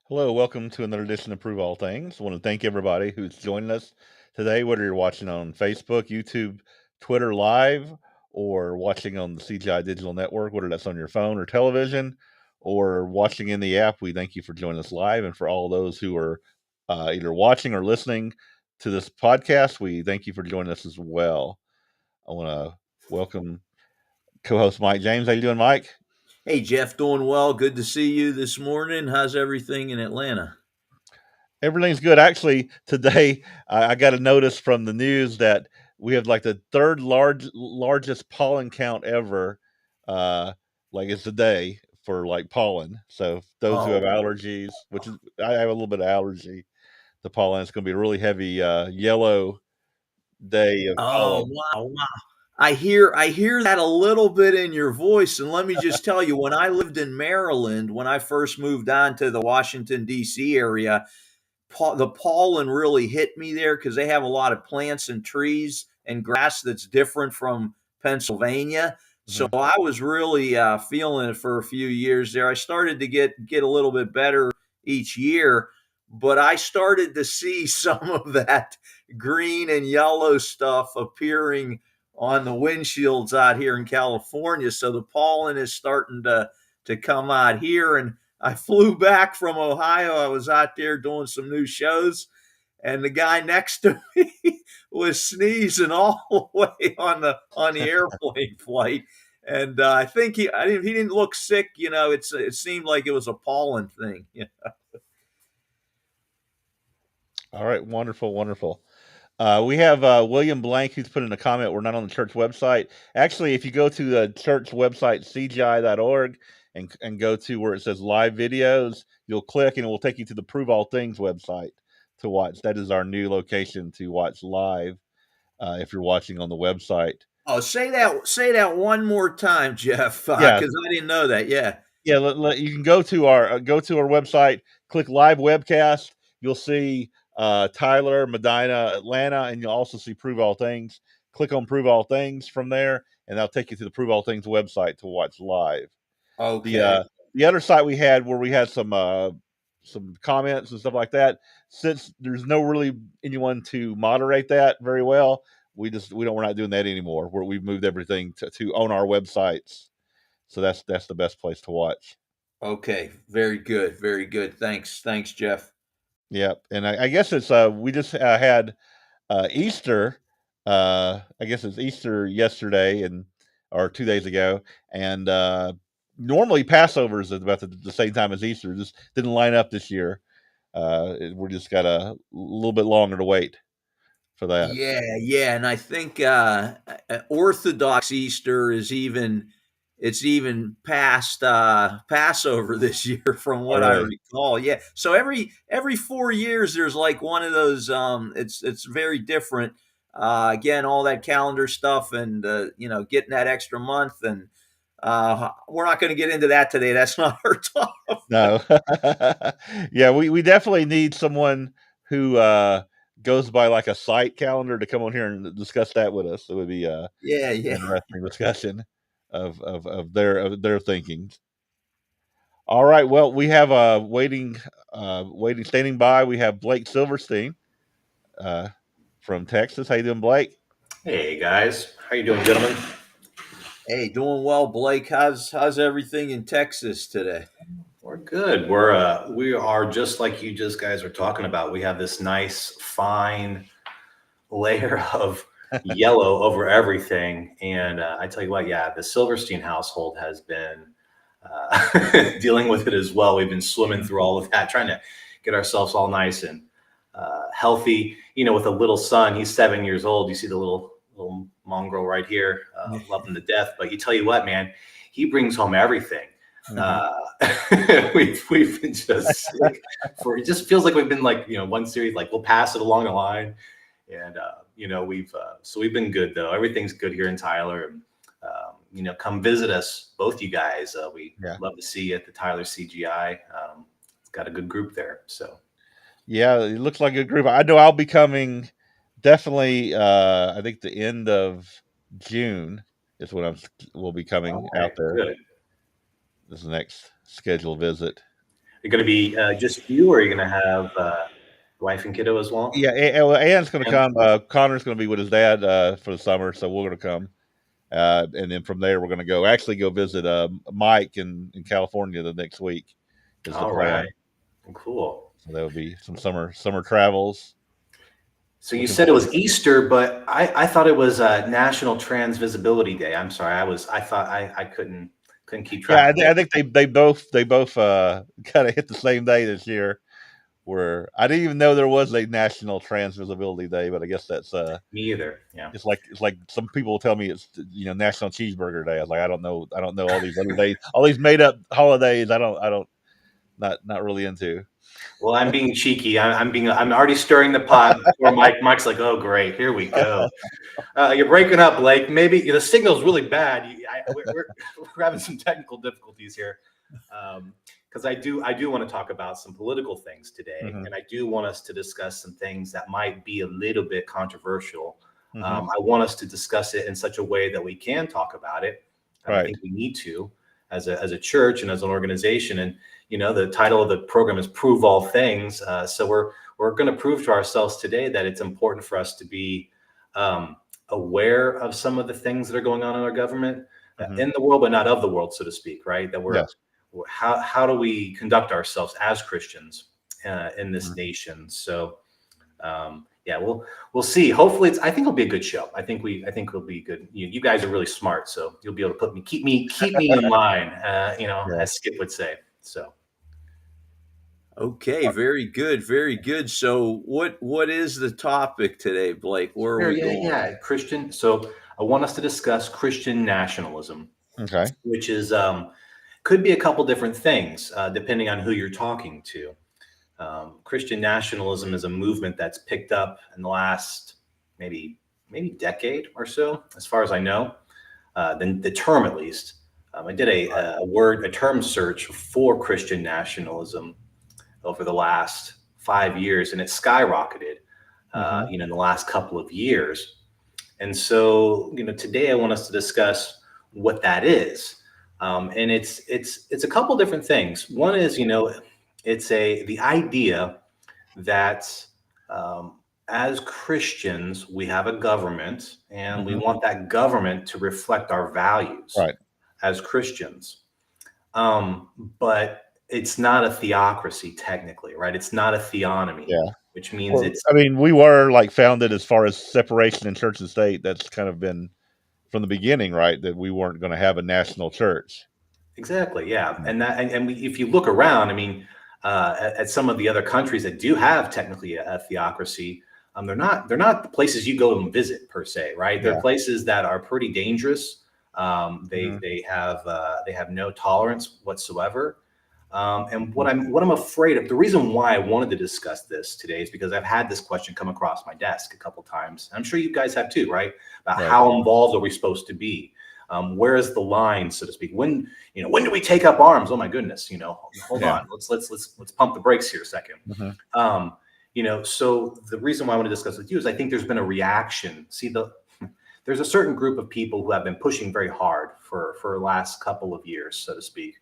Hello, welcome to another edition of Prove All Things. I want to thank everybody who's joining us today, whether you're watching on Facebook, YouTube, Twitter Live, or watching on the CGI Digital Network, whether that's on your phone or television, or watching in the app. We thank you for joining us live. And for all those who are either watching or listening to this podcast, we thank you for joining us as well. I want to welcome co-host Mike James. How you doing, Mike? Hey, Jeff, doing well. Good to see you this morning. How's everything in Atlanta? Everything's good. Actually, today I got a notice from the news that we have like the third largest pollen count ever. Uh, like it's today for like pollen. So those who have Oh, allergies, which is I have a little bit of allergy to pollen, it's going to be a really heavy yellow day of oh, pollen. wow, wow. I hear that a little bit in your voice, and let me just tell you, when I lived in Maryland, when I first moved on to the Washington D.C. area, the pollen really hit me there because they have a lot of plants and trees and grass that's different from Pennsylvania. So Mhm. I was really feeling it for a few years there. I started to get a little bit better each year, but I started to see some of that green and yellow stuff appearing on the windshields out here in California. So the pollen is starting to come out here, and I flew back from Ohio. I was out there doing some new shows, and the guy next to me was sneezing all the way on the airplane flight. And I think he didn't look sick. It seemed like it was a pollen thing. Yeah. All right, wonderful, wonderful. We have William Blank who's put in a comment. We're not on the church website. Actually, if you go to the church website, cgi.org, and go to where it says live videos, you'll click and it will take you to the Prove All Things website to watch. That is our new location to watch live if you're watching on the website. Oh, say that one more time, Jeff, Yeah, because I didn't know that. Yeah. yeah. You can go to our website, click live webcast. You'll see Tyler, Medina, Atlanta, and you'll also see Prove All Things. Click on Prove All Things from there, and that'll take you to the Prove All Things website to watch live. The Okay. uh, the other site we had where we had some comments and stuff like that. Since there's no really anyone to moderate that very well, we're not doing that anymore. We've moved everything to on our websites, so that's the best place to watch. Okay. Very good. Very good. Thanks, Jeff. Yep, and I guess it's we just had Easter. I guess it's Easter yesterday and or 2 days ago, and normally Passover is about the same time as Easter. Just didn't line up this year. We just got a little bit longer to wait for that. Yeah, yeah, and I think Orthodox Easter is even past Passover this year, from All what I right. recall. Yeah, so every 4 years there's like one of those. It's very different. Again, all that calendar stuff, and getting that extra month, and we're not going to get into that today. That's not our topic. No. Yeah, we definitely need someone who goes by like a site calendar to come on here and discuss that with us. It would be Yeah, an yeah. interesting discussion of their thinking. All right. Well, we have standing by. We have Blake Silverstein uh, from Texas. How you doing, Blake? Hey guys, how you doing, gentlemen? Hey, doing well, Blake. How's everything in Texas today? We're good. We are just like you just guys are talking about. We have this nice fine layer of yellow over everything, and I tell you what, yeah, the Silverstein household has been dealing with it as well. We've been swimming through all of that, trying to get ourselves all nice and healthy. With a little son, he's 7 years old. You see the little mongrel right here, love him to death. But you tell you what, man, he brings home everything. Hmm. Uh, we've been just sick for. It just feels like we've been like one series like we'll pass it along the line, and we've been good though. Everything's good here in Tyler. Come visit us, both you guys. We Yeah. love to see you at the Tyler CGI. It's got a good group there. So Yeah. It looks like a group. I know I'll be coming definitely. I think the end of June is when we'll be coming okay, out there. good. This next scheduled visit. You're going to be just you, or are you going to have wife and kiddo as well? Yeah, well, Ann's going to And come. Connor's going to be with his dad for the summer, so we're going to come. And then from there, we're going to go visit Mike in California the next week. Is the all right, plan. cool. So that would be some summer travels. So you Looking said it forward to was Easter, but I thought it was National Trans Visibility Day. I'm sorry, I thought I couldn't keep Yeah, track of it. I think they both kind of hit the same day this year. Where I didn't even know there was a National Trans Visibility Day, but I guess that's Me either. Yeah. it's like some people will tell me it's National Cheeseburger Day. I was like, I don't know all these other days, all these made up holidays. I don't not really into. Well, I'm being cheeky. I'm already stirring the pot before Mike's like, oh great, here we go. You're breaking up, Blake. Maybe the signal's really bad. We're having some technical difficulties here. Because I do want to talk about some political things today, Hmm. and I do want us to discuss some things that might be a little bit controversial. Hmm. I want us to discuss it in such a way that we can talk about it, and I Right. think we need to as a church and as an organization. And the title of the program is "Prove All Things." So we're going to prove to ourselves today that it's important for us to be aware of some of the things that are going on in our government, Hmm. in the world, but not of the world, so to speak. Right? That Yes. how do we conduct ourselves as Christians in this Mhm. nation? So yeah, we'll see. Hopefully, I think it'll be a good show. I think it'll be good. You guys are really smart, so you'll be able to keep me in line. Yeah. As Skip would say. So Okay, very good, very good. So what is the topic today, Blake? Where are sure, we yeah, going? yeah, Christian. So I want us to discuss Christian nationalism, Okay. which is could be a couple different things depending on who you're talking to. Christian nationalism is a movement that's picked up in the last maybe decade or so, as far as I know. The term, at least. I did a term search for Christian nationalism over the last 5 years, and it skyrocketed. Hmm. In the last couple of years, and so today I want us to discuss what that is, and it's a couple different things. One is it's the idea that as Christians, we have a government and we Hmm. want that government to reflect our values Right. as Christians. But it's not a theocracy, technically, right? It's not a theonomy, Yeah. which means Well, it's I mean, we were like founded as far as separation in church and state. That's kind of been from the beginning, right? That we weren't going to have a national church. exactly, yeah. Yeah. And if you look around, I mean, at some of the other countries that do have technically a theocracy, they're not the places you go and visit per se, right? They're Yeah. places that are pretty dangerous. They Hmm. they have no tolerance whatsoever. And what I'm afraid of, the reason why I wanted to discuss this today is because I've had this question come across my desk a couple times. I'm sure you guys have too, right? About Right. how involved are we supposed to be? Where is the line, so to speak? When do we take up arms? Oh my goodness, hold Yeah. on. Let's pump the brakes here a second. Hmm. Um, so the reason why I want to discuss with you is I think there's been a reaction. There's a certain group of people who have been pushing very hard for the last couple of years, so to speak,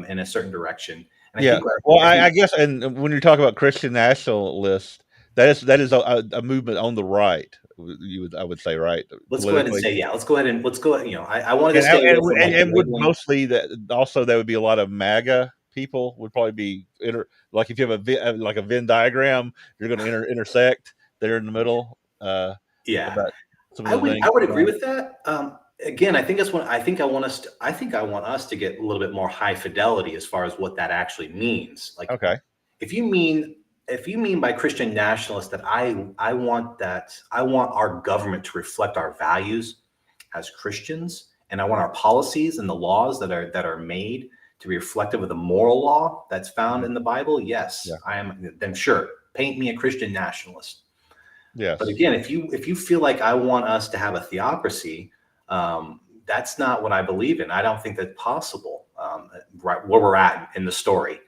in a certain direction. And Yeah. Well, I think I guess, and when you talk about Christian nationalists, that is a movement on the right. I would say, right, let's go ahead and politically. say, yeah, let's go. I wanted to And stay away from like and would labeling. mostly that also there would be a lot of MAGA people would probably be like if you have like a Venn diagram, you're going to intersect there in the middle Yeah, about some I of the would things I would going agree on. with that. Again, I think that's what I want us to get a little bit more high fidelity as far as what that actually means. Like Okay. if you mean by Christian nationalist that I want our government to reflect our values as Christians, and I want our policies and the laws that are made to be reflective of the moral law that's found Mhm. in the Bible. Yeah. Yes, I am. Then sure, paint me a Christian nationalist. But Yes. again, if you feel like I want us to have a theocracy, that's not what I believe in. I don't think that's possible. Right where we're at in the story,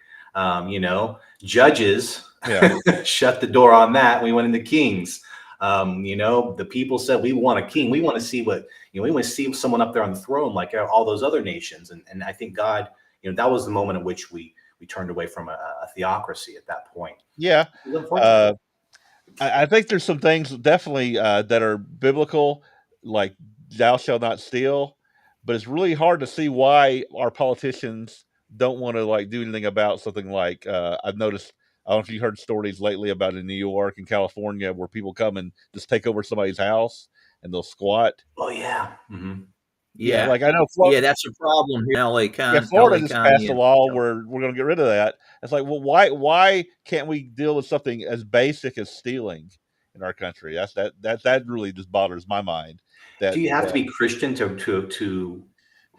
judges Yeah. shut the door on that. We went into kings. The people said we want a king. We want to see we want to see someone up there on the throne like all those other nations. And I think God, that was the moment in which we turned away from a theocracy at that point. Yeah. It's unfortunate. Uh, I think there's some things definitely that are biblical, like "Thou shalt not steal," but it's really hard to see why our politicians don't want to like do anything about something like I've noticed. I don't know if you heard stories lately about in New York and California where people come and just take over somebody's house and they'll squat. Oh yeah. Yeah, Yeah. like I know Yeah, Florida. that's a problem here in Yeah, LA Florida just County. passed a And, law where we're going to get rid of that. It's like, well, why can't we deal with something as basic as stealing in our country? That really just bothers my mind. Do That you have to that be Christian to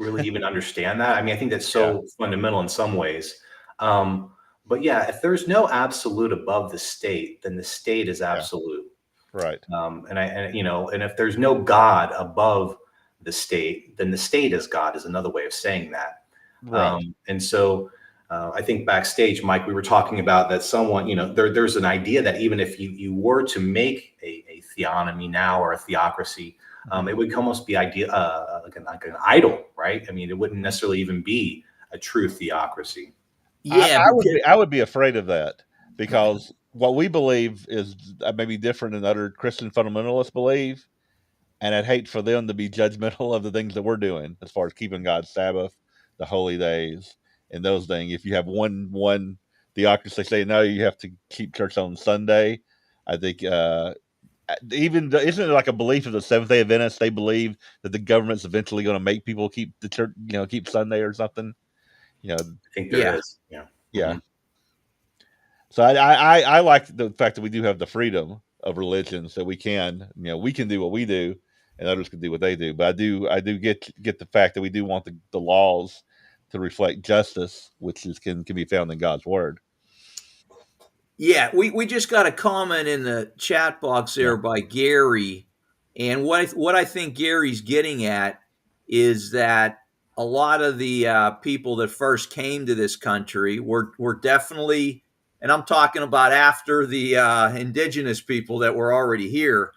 really even understand that? I mean, I think that's yeah, so fundamental in some ways. Um, but yeah, if there's no absolute above the state, then the state is yeah, absolute. right, And if there's no God above the state, then the state is God is another way of saying that. right. And so I think backstage, Mike, we were talking about that someone, there's an idea that even if you were to make a theonomy now or a theocracy, Mhm, it would almost be like an idol, right? I mean, it wouldn't mhm. necessarily even be a true theocracy. yeah, I would be afraid of that because what we believe is maybe different than other Christian fundamentalists believe, and I'd hate for them to be judgmental of the things that we're doing as far as keeping God's Sabbath, the holy days, and those things. If you have one theocracy say no, you have to keep church on Sunday. I think isn't it like a belief of the Seventh Day Adventists? They believe that the government's eventually going to make people keep the church, keep Sunday or something. You know, I think there yeah, is. Yeah. yeah. Mhm. So I like the fact that we do have the freedom of religion, so we can do what we do, and others can do what they do. But I do get the fact that we do want the laws to reflect justice, which can be found in God's word. yeah. We just got a comment in the chat box Yeah. there by Gary, and what I think Gary's getting at is that a lot of the people that first came to this country were definitely, and I'm talking about after the indigenous people that were already here.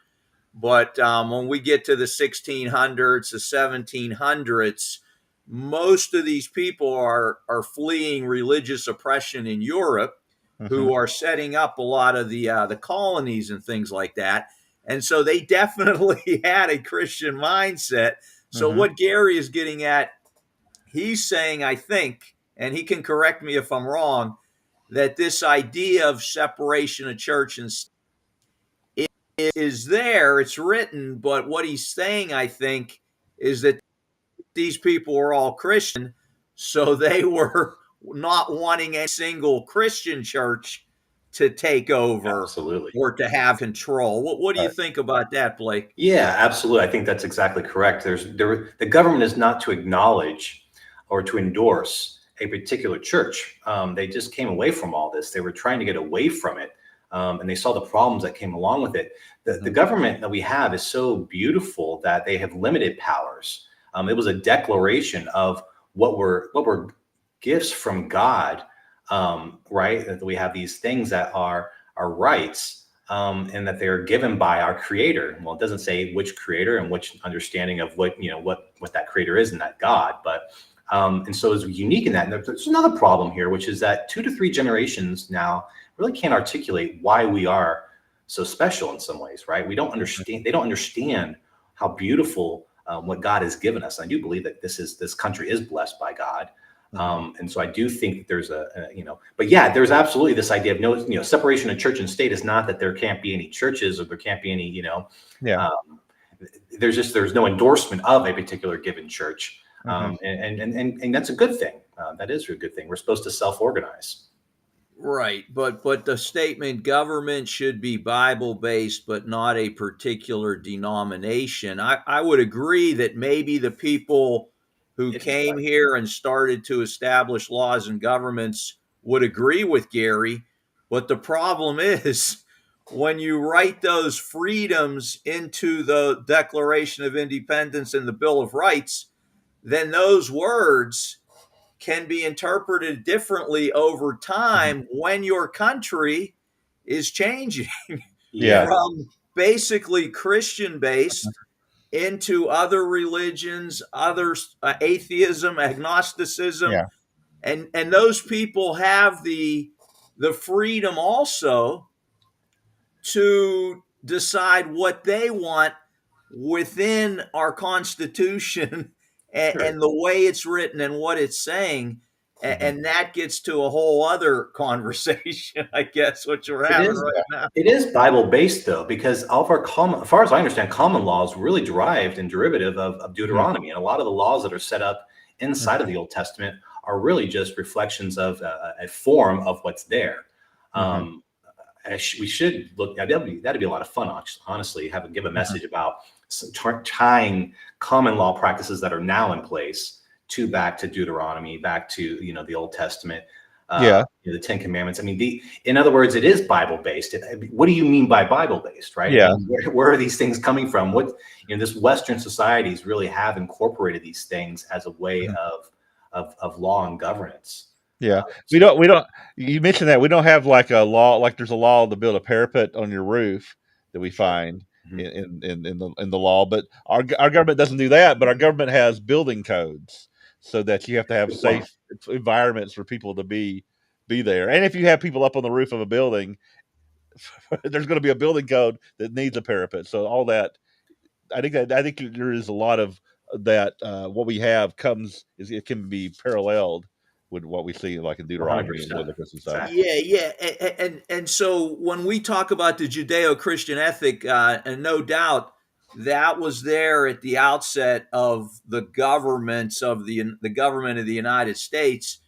But when we get to the 1600s, the 1700s, most of these people are fleeing religious oppression in Europe, Hmm. who are setting up a lot of the colonies and things like that. And so they definitely had a Christian mindset. So Hmm. what Gary is getting at, he's saying, I think, and he can correct me if I'm wrong, that this idea of separation of church and is there, it's written, but what he's saying, I think, is that these people were all Christian, so they were not wanting a single Christian church to take over Absolutely. or to have control. What do you Right. think about that, Blake? Yeah, absolutely. I think that's exactly correct. The government is not to acknowledge or to endorse a particular church. They just came away from all this. They were trying to get away from it, and they saw the problems that came along with it. The Hmm. government that we have is so beautiful that they have limited powers. It was a declaration of what were gifts from God, right? That we have these things that are our rights, and that they are given by our creator. Well, it doesn't say which creator and which understanding of what that creator is and that God, but and so it's unique in that. And there's another problem here, which is that 2 to 3 generations now really can't articulate why we are so special in some ways, right? We don't understand. They don't understand how beautiful what God has given us. I do believe that this country is blessed by God. Hmm. And so I do think that there's but yeah, there's absolutely this idea of no, separation of church and state is not that there can't be any churches or there can't be any, Yeah. um, there's no endorsement of a particular given church. Hmm. And that's a good thing. That is a good thing. We're supposed to self-organize. Right, but the statement government should be Bible based, but not a particular denomination. I would agree that maybe the people who It, came here and started to establish laws and governments would agree with Gary, but the problem is when you write those freedoms into the Declaration of Independence and the Bill of Rights, then those words can be interpreted differently over Hmm. time when your country is changing Yeah. yeah. from basically Christian based into other religions, other atheism, agnosticism. Yeah. and those people have the freedom also to decide what they want within our Constitution Sure. and the way it's written and what it's saying. Mhm. And that gets to a whole other conversation, I guess, what you're It having is. right now. It is Bible based though, because all of our common, as far as I understand, common law is really derived and derivative of Mhm. Deuteronomy, and a lot of the laws that are set up inside of Mhm. the Old Testament are really just reflections of a form of what's there. Mhm. Um, we should look. That'd be a lot of fun, honestly. Give a Mhm. message about tying common law practices that are now in place to back to Deuteronomy, back to the Old Testament, Yeah. the Ten Commandments. I mean, in other words, it is Bible based. What do you mean by Bible based, right? I Yeah. mean, where are these things coming from? This Western societies really have incorporated these things as a way Mhm. of law and governance. Yeah. So We don't you mentioned that we don't have like a law, like there's a law to build a parapet on your roof that we sure. find Mhm. in the law, but our government doesn't do that, but our government has building codes so that you have to have Good point. safe environments for people to be there. And if you have people up on the roof of a building, there's going to be a building code that needs a parapet. So all that, I think there is a lot of that. What we have it can be paralleled with what we see like in Deuteronomy and 100%. Leviticus and stuff. Exactly. Yeah, yeah, and so when we talk about the Judeo-Christian ethic, and no doubt that was there at the outset of the governments of the government of the United States.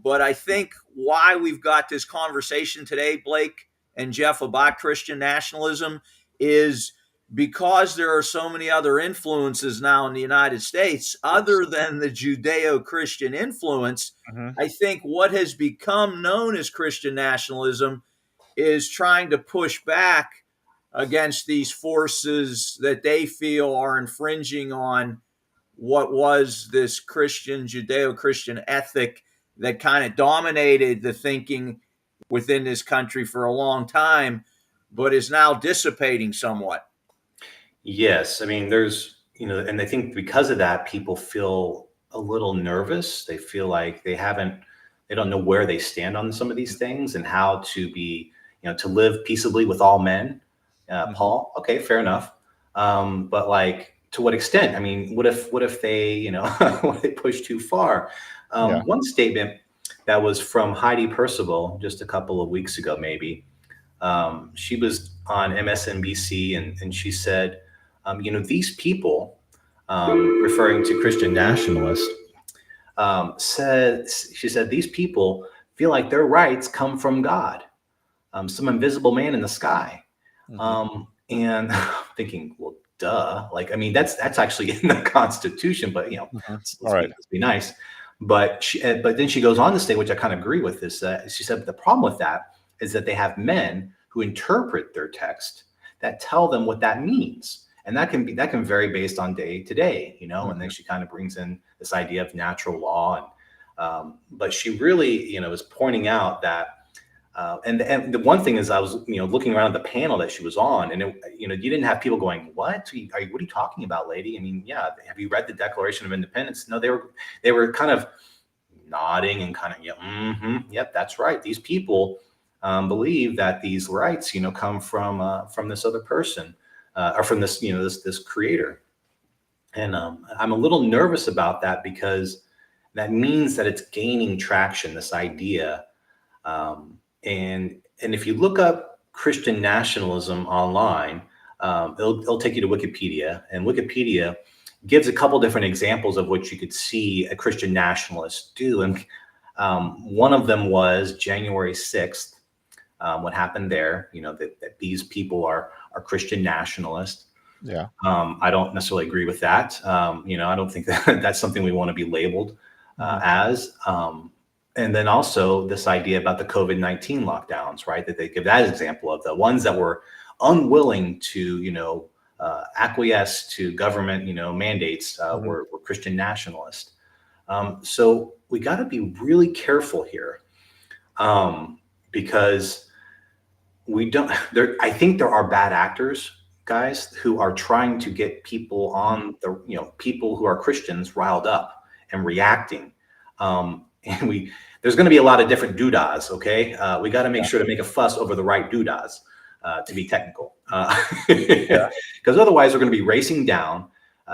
But I think why we've got this conversation today, Blake and Jeff, about Christian nationalism is because there are so many other influences now in the United States Yes. other than the Judeo-Christian influence. Hmm. I think what has become known as Christian nationalism is trying to push back against these forces that they feel are infringing on what was this Christian, Judeo Christian ethic that kind of dominated the thinking within this country for a long time, but is now dissipating somewhat. Yes. I mean, and I think because of that, people feel a little nervous. They feel like they don't know where they stand on some of these things and how to to live peaceably with all men. Hmm. Paul, okay, fair enough. But like, to what extent? I mean, what if they, what if they push too far? Yeah. One statement that was from Heidi Percival just a couple of weeks ago, maybe. She was on MSNBC and she said, these people, referring to Christian nationalists, she said, these people feel like their rights come from God, some invisible man in the sky. Hmm. And thinking, well, duh. Like, I mean, that's actually in the Constitution, but Hmm. All let's right. be nice. But then she goes on to say, which I kind of agree with this. She said the problem with that is that they have men who interpret their text that tell them what that means, and that can vary based on day to day, And then Hmm. she kind of brings in this idea of natural law, and but she really, is pointing out that and the one thing is, I was looking around the panel that she was on, and you didn't have people going, "What? What are you talking about, lady?" I mean, yeah, have you read the Declaration of Independence? No, they were kind of nodding and kind of, yeah, yep, that's right. These people believe that these rights, come from this other person, or from this this creator. And I'm a little nervous about that because that means that it's gaining traction. This idea and if you look up Christian nationalism online, it'll take you to Wikipedia, and Wikipedia gives a couple different examples of what you could see a Christian nationalist do. And one of them was January 6th. What happened there? That these people are Christian nationalists. Yeah. I don't necessarily agree with that. I don't think that that's something we want to be labeled Hmm. as. And then also this idea about the COVID-19 lockdowns, right? That they give that example of the ones that were unwilling to, acquiesce to government, mandates, Hmm. were Christian nationalists. So we got to be really careful here, because we don't there I think there are bad actors, guys, who are trying to get people on the people who are Christians riled up and reacting. and there's going to be a lot of different doodahs. Okay, we got to make sure to make a fuss over the right doodahs, to be technical, because otherwise we're going to be racing down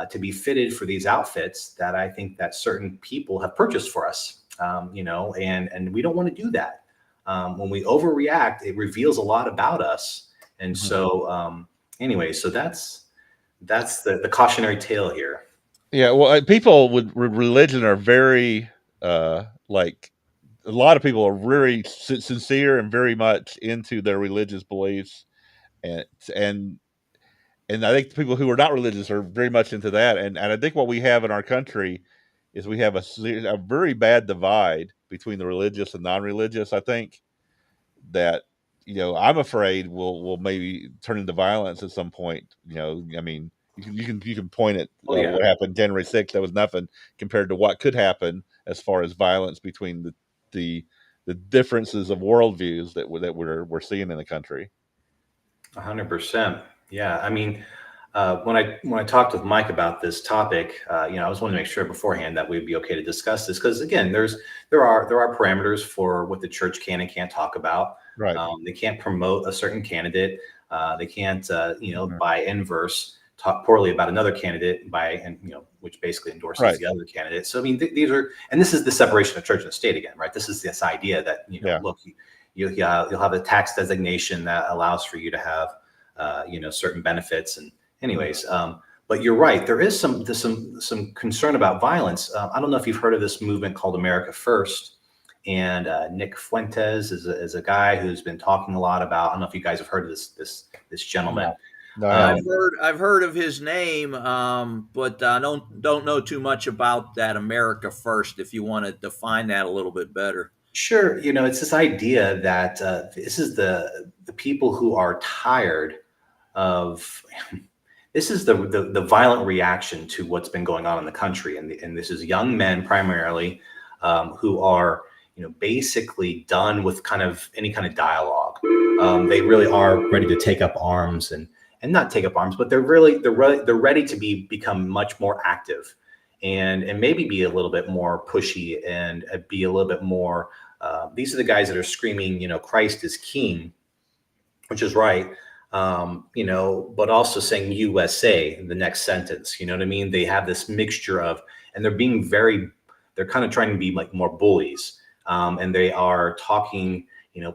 to be fitted for these outfits that I think that certain people have purchased for us. And we don't want to do that. When we overreact, it reveals a lot about us. And so, anyway, so that's the cautionary tale here. Yeah, well, people with religion are very like a lot of people are very sincere and very much into their religious beliefs, and and and I think the people who are not religious are very much into that. And I think what we have in our country is we have a very bad divide between the religious and non-religious. I think that I'm afraid will maybe turn into violence at some point. I mean, you can point at Oh yeah, what happened January 6th. That was nothing compared to what could happen as far as violence between the the differences of worldviews that we're seeing in the country. 100%. Yeah, I mean, when I talked with Mike about this topic, I was wanting to make sure beforehand that we'd be okay to discuss this because again, there are parameters for what the church can and can't talk about. Right. They can't promote a certain candidate. They can't, Mhm. by inverse, talk poorly about another candidate and which basically endorses Right. the other candidate. So I mean, these are, and this is the separation of church and state again, right? This is this idea that Yeah. look, you'll have a tax designation that allows for you to have certain benefits. And anyways, but you're right, there's some concern about violence. I don't know if you've heard of this movement called America First, and Nick Fuentes is a guy who's been talking a lot about. I don't know if you guys have heard of this gentleman. No, I haven't. I've heard of his name, but I don't know too much about that America First. If you want to define that a little bit better. Sure, it's this idea that this is the people who are tired of this is the violent reaction to what's been going on in the country, and this is young men primarily, who are basically done with kind of any kind of dialogue. They really are ready to take up arms and not take up arms, but they're ready to become much more active and maybe be a little bit more pushy and be a little bit more. These are the guys that are screaming, Christ is king, which is right. But also saying USA in the next sentence. You know what I mean? They have this mixture of, and they're kind of trying to be like more bullies. And they are talking,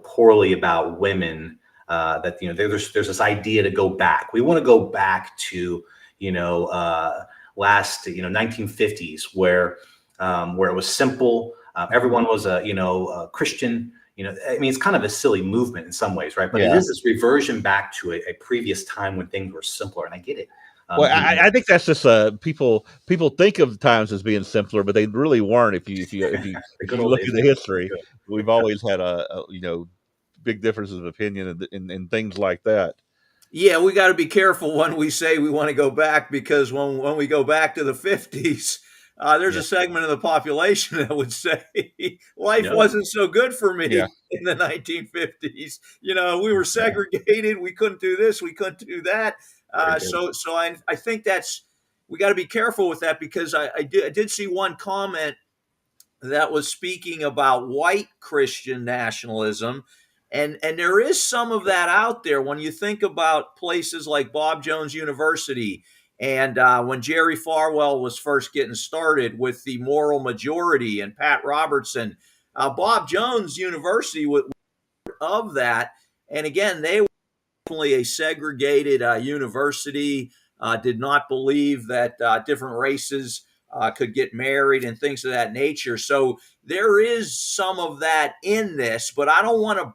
poorly about women. That there's this idea to go back. We want to go back to last 1950s where it was simple. Everyone was a Christian. I mean, it's kind of a silly movement in some ways, right? But it Yeah. is this reversion back to a previous time when things were simpler, and I get it. Well, I think that's just people think of times as being simpler, but they really weren't. The If good you old look days at the were history, good. we've always had a big differences of opinion and things like that. Yeah, we got to be careful when we say we want to go back because when we go back to the 50s, there's Yeah. a segment of the population that would say life No, wasn't so good for Yeah. me in the 1950s. We were segregated. We couldn't do this. We couldn't do that. very Uh, good. so, so I think we got to be careful with that because I did see one comment that was speaking about white Christian nationalism. And there is some of that out there when you think about places like Bob Jones University and when Jerry Falwell was first getting started with the moral majority and Pat Robertson. Bob Jones University was of that. And again, they were definitely a segregated university, did not believe that different races could get married and things of that nature. So there is some of that in this, but I don't want to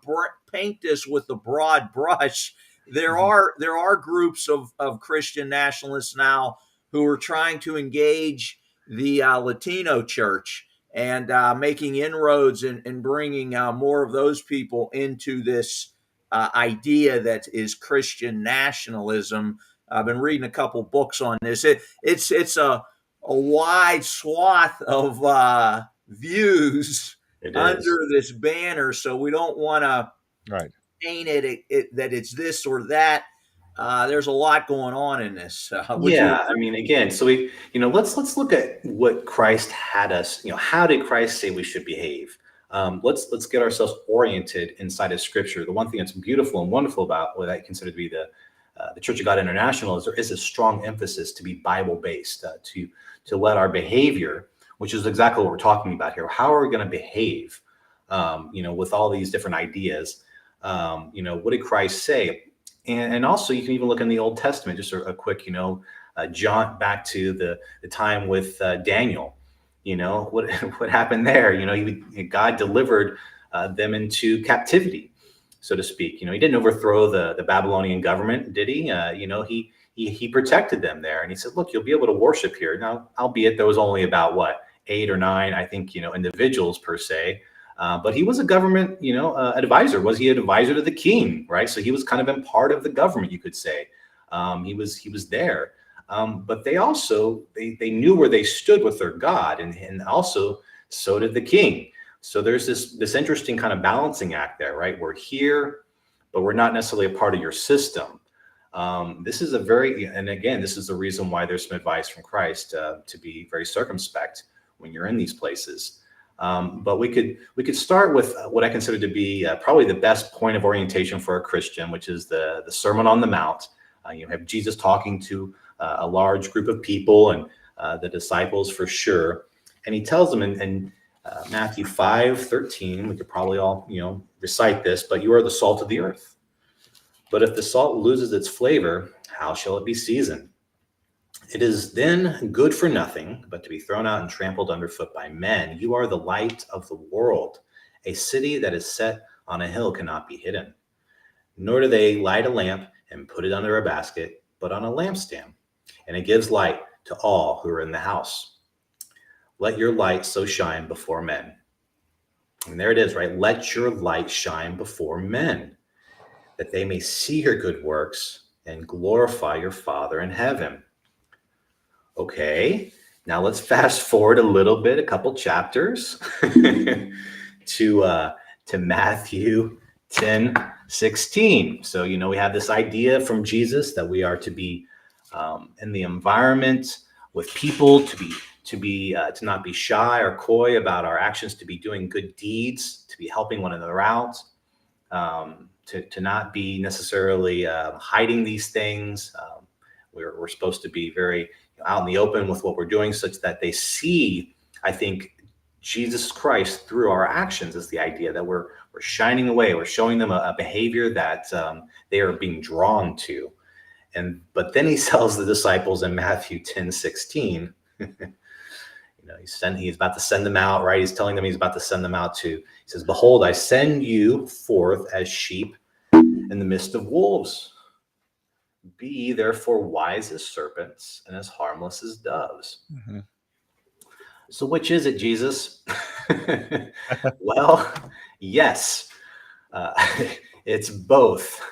paint this with the broad brush. There are groups of Christian nationalists now who are trying to engage the Latino church and making inroads and bringing more of those people into this idea that is Christian nationalism. I've been reading a couple books on this. It's a wide swath of views It is. under this banner, so we don't want to Right. paint it that it's this or that. There's a lot going on in this. Would you? Yeah, I mean, again, so let's look at what Christ had us. How did Christ say we should behave? Let's get ourselves oriented inside of Scripture. The one thing that's beautiful and wonderful about what I consider to be the Church of God International is there is a strong emphasis to be Bible based, to let our behavior, which is exactly what we're talking about here. How are we going to behave? With all these different ideas. What did Christ say? And also, you can even look in the Old Testament, just a quick, jaunt back to the time with Daniel. What what happened there? God delivered them into captivity, so to speak. He didn't overthrow the Babylonian government, did he? He protected them there, and he said, "Look, you'll be able to worship here." Now, albeit there was only about what 8 or 9, I think, individuals per se. But he was a government, advisor. Was he an advisor to the king? Right. So he was kind of in part of the government, you could say. He was there. But they knew where they stood with their God, and also so did the king. So there's this interesting kind of balancing act there, right? We're here, but we're not necessarily a part of your system. This is and again, this is the reason why there's some advice from Christ to be very circumspect when you're in these places. But we could start with what I consider to be probably the best point of orientation for a Christian, which is the Sermon on the Mount. You have Jesus talking to a large group of people and the disciples for sure, and he tells them in Matthew 5:13. We could probably all recite this, but you are the salt of the earth. But if the salt loses its flavor, how shall it be seasoned? It is then good for nothing but to be thrown out and trampled underfoot by men. You are the light of the world. A city that is set on a hill cannot be hidden. Nor do they light a lamp and put it under a basket, but on a lampstand, and it gives light to all who are in the house. Let your light so shine before men. And there it is, right? Let your light shine before men, that they may see your good works and glorify your Father in heaven. Okay, now let's fast forward a little bit, a couple chapters to Matthew 10:16. So we have this idea from Jesus that we are to be in the environment with people, to not be shy or coy about our actions, to be doing good deeds, to be helping one another out, to not be necessarily hiding these things. We're supposed to be very out in the open with what we're doing, such that they see, I think, Jesus Christ through our actions. Is the idea that we're shining away. We're showing them a behavior that they are being drawn to. But then he tells the disciples in Matthew 10:16, he's about to send them out, right? He's telling them he's about to send them out he says, "Behold, I send you forth as sheep in the midst of wolves. Be ye therefore wise as serpents and as harmless as doves." Mm-hmm. So which is it, Jesus? Well, yes, it's both.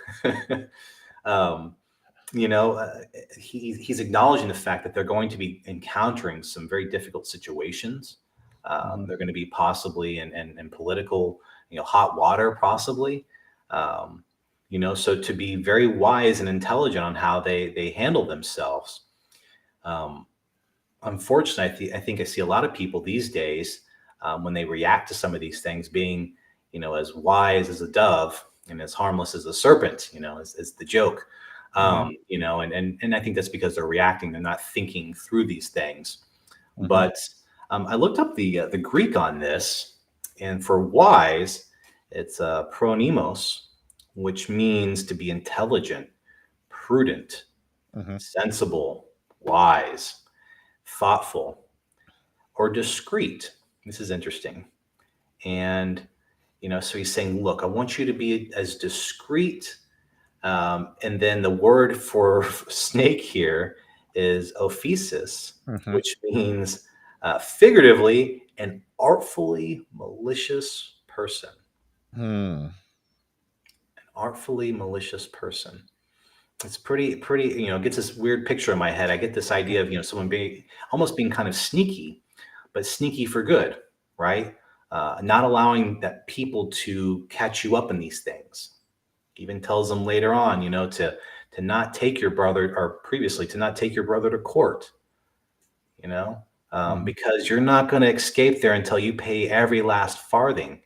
He's acknowledging the fact that they're going to be encountering some very difficult situations. They're going to be possibly in political, hot water, possibly. So to be very wise and intelligent on how they handle themselves. Unfortunately, I think I see a lot of people these days when they react to some of these things being, as wise as a dove and as harmless as a serpent, is the joke. And I think that's because they're reacting. They're not thinking through these things. Mm-hmm. But I looked up the Greek on this, and for wise, it's pronimos, which means to be intelligent, prudent, sensible, wise, thoughtful, or discreet. This is interesting. And, so he's saying, look, I want you to be as discreet. And then the word for snake here is ophisis, which means figuratively an artfully malicious person. Artfully malicious person. It's pretty, gets this weird picture in my head. I get this idea of, someone being kind of sneaky, but sneaky for good, right? Not allowing that people to catch you up in these things. Even tells them later on, to to not take your brother, or previously to not take your brother to court, because you're not going to escape there until you pay every last farthing.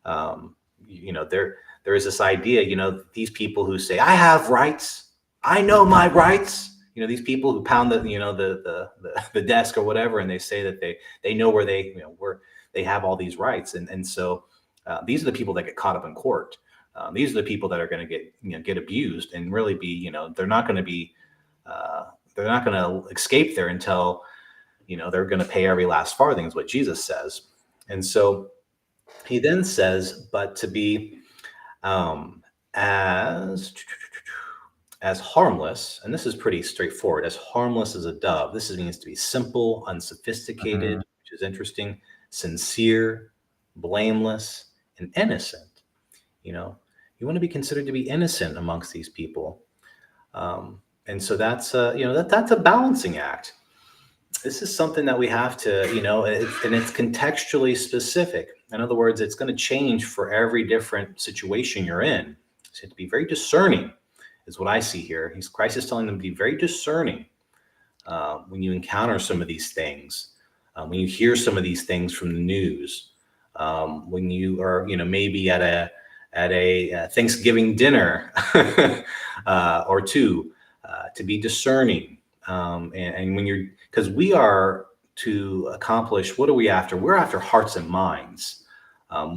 There is this idea, these people who say, I have rights, I know my rights. These people who pound the desk or whatever, and they say that they know where where they have all these rights, and so these are the people that get caught up in court. These are the people that are going to get abused and really be, they're not going to be, they're not going to escape there until, they're going to pay every last farthing, is what Jesus says. And so he then says, but to be as harmless, and this is pretty straightforward, as harmless as a dove. This means to be simple, unsophisticated, which is interesting, sincere, blameless, and innocent. You want to be considered to be innocent amongst these people. And so that's that's a balancing act. This is something that we have to, and it's contextually specific. In other words, it's going to change for every different situation you're in. So you have to be very discerning, is what I see here. Christ is telling them to be very discerning when you encounter some of these things, when you hear some of these things from the news, when you are, maybe at a Thanksgiving dinner or two, to be discerning. And when you're, because we are to accomplish, what are we after? We're after hearts and minds.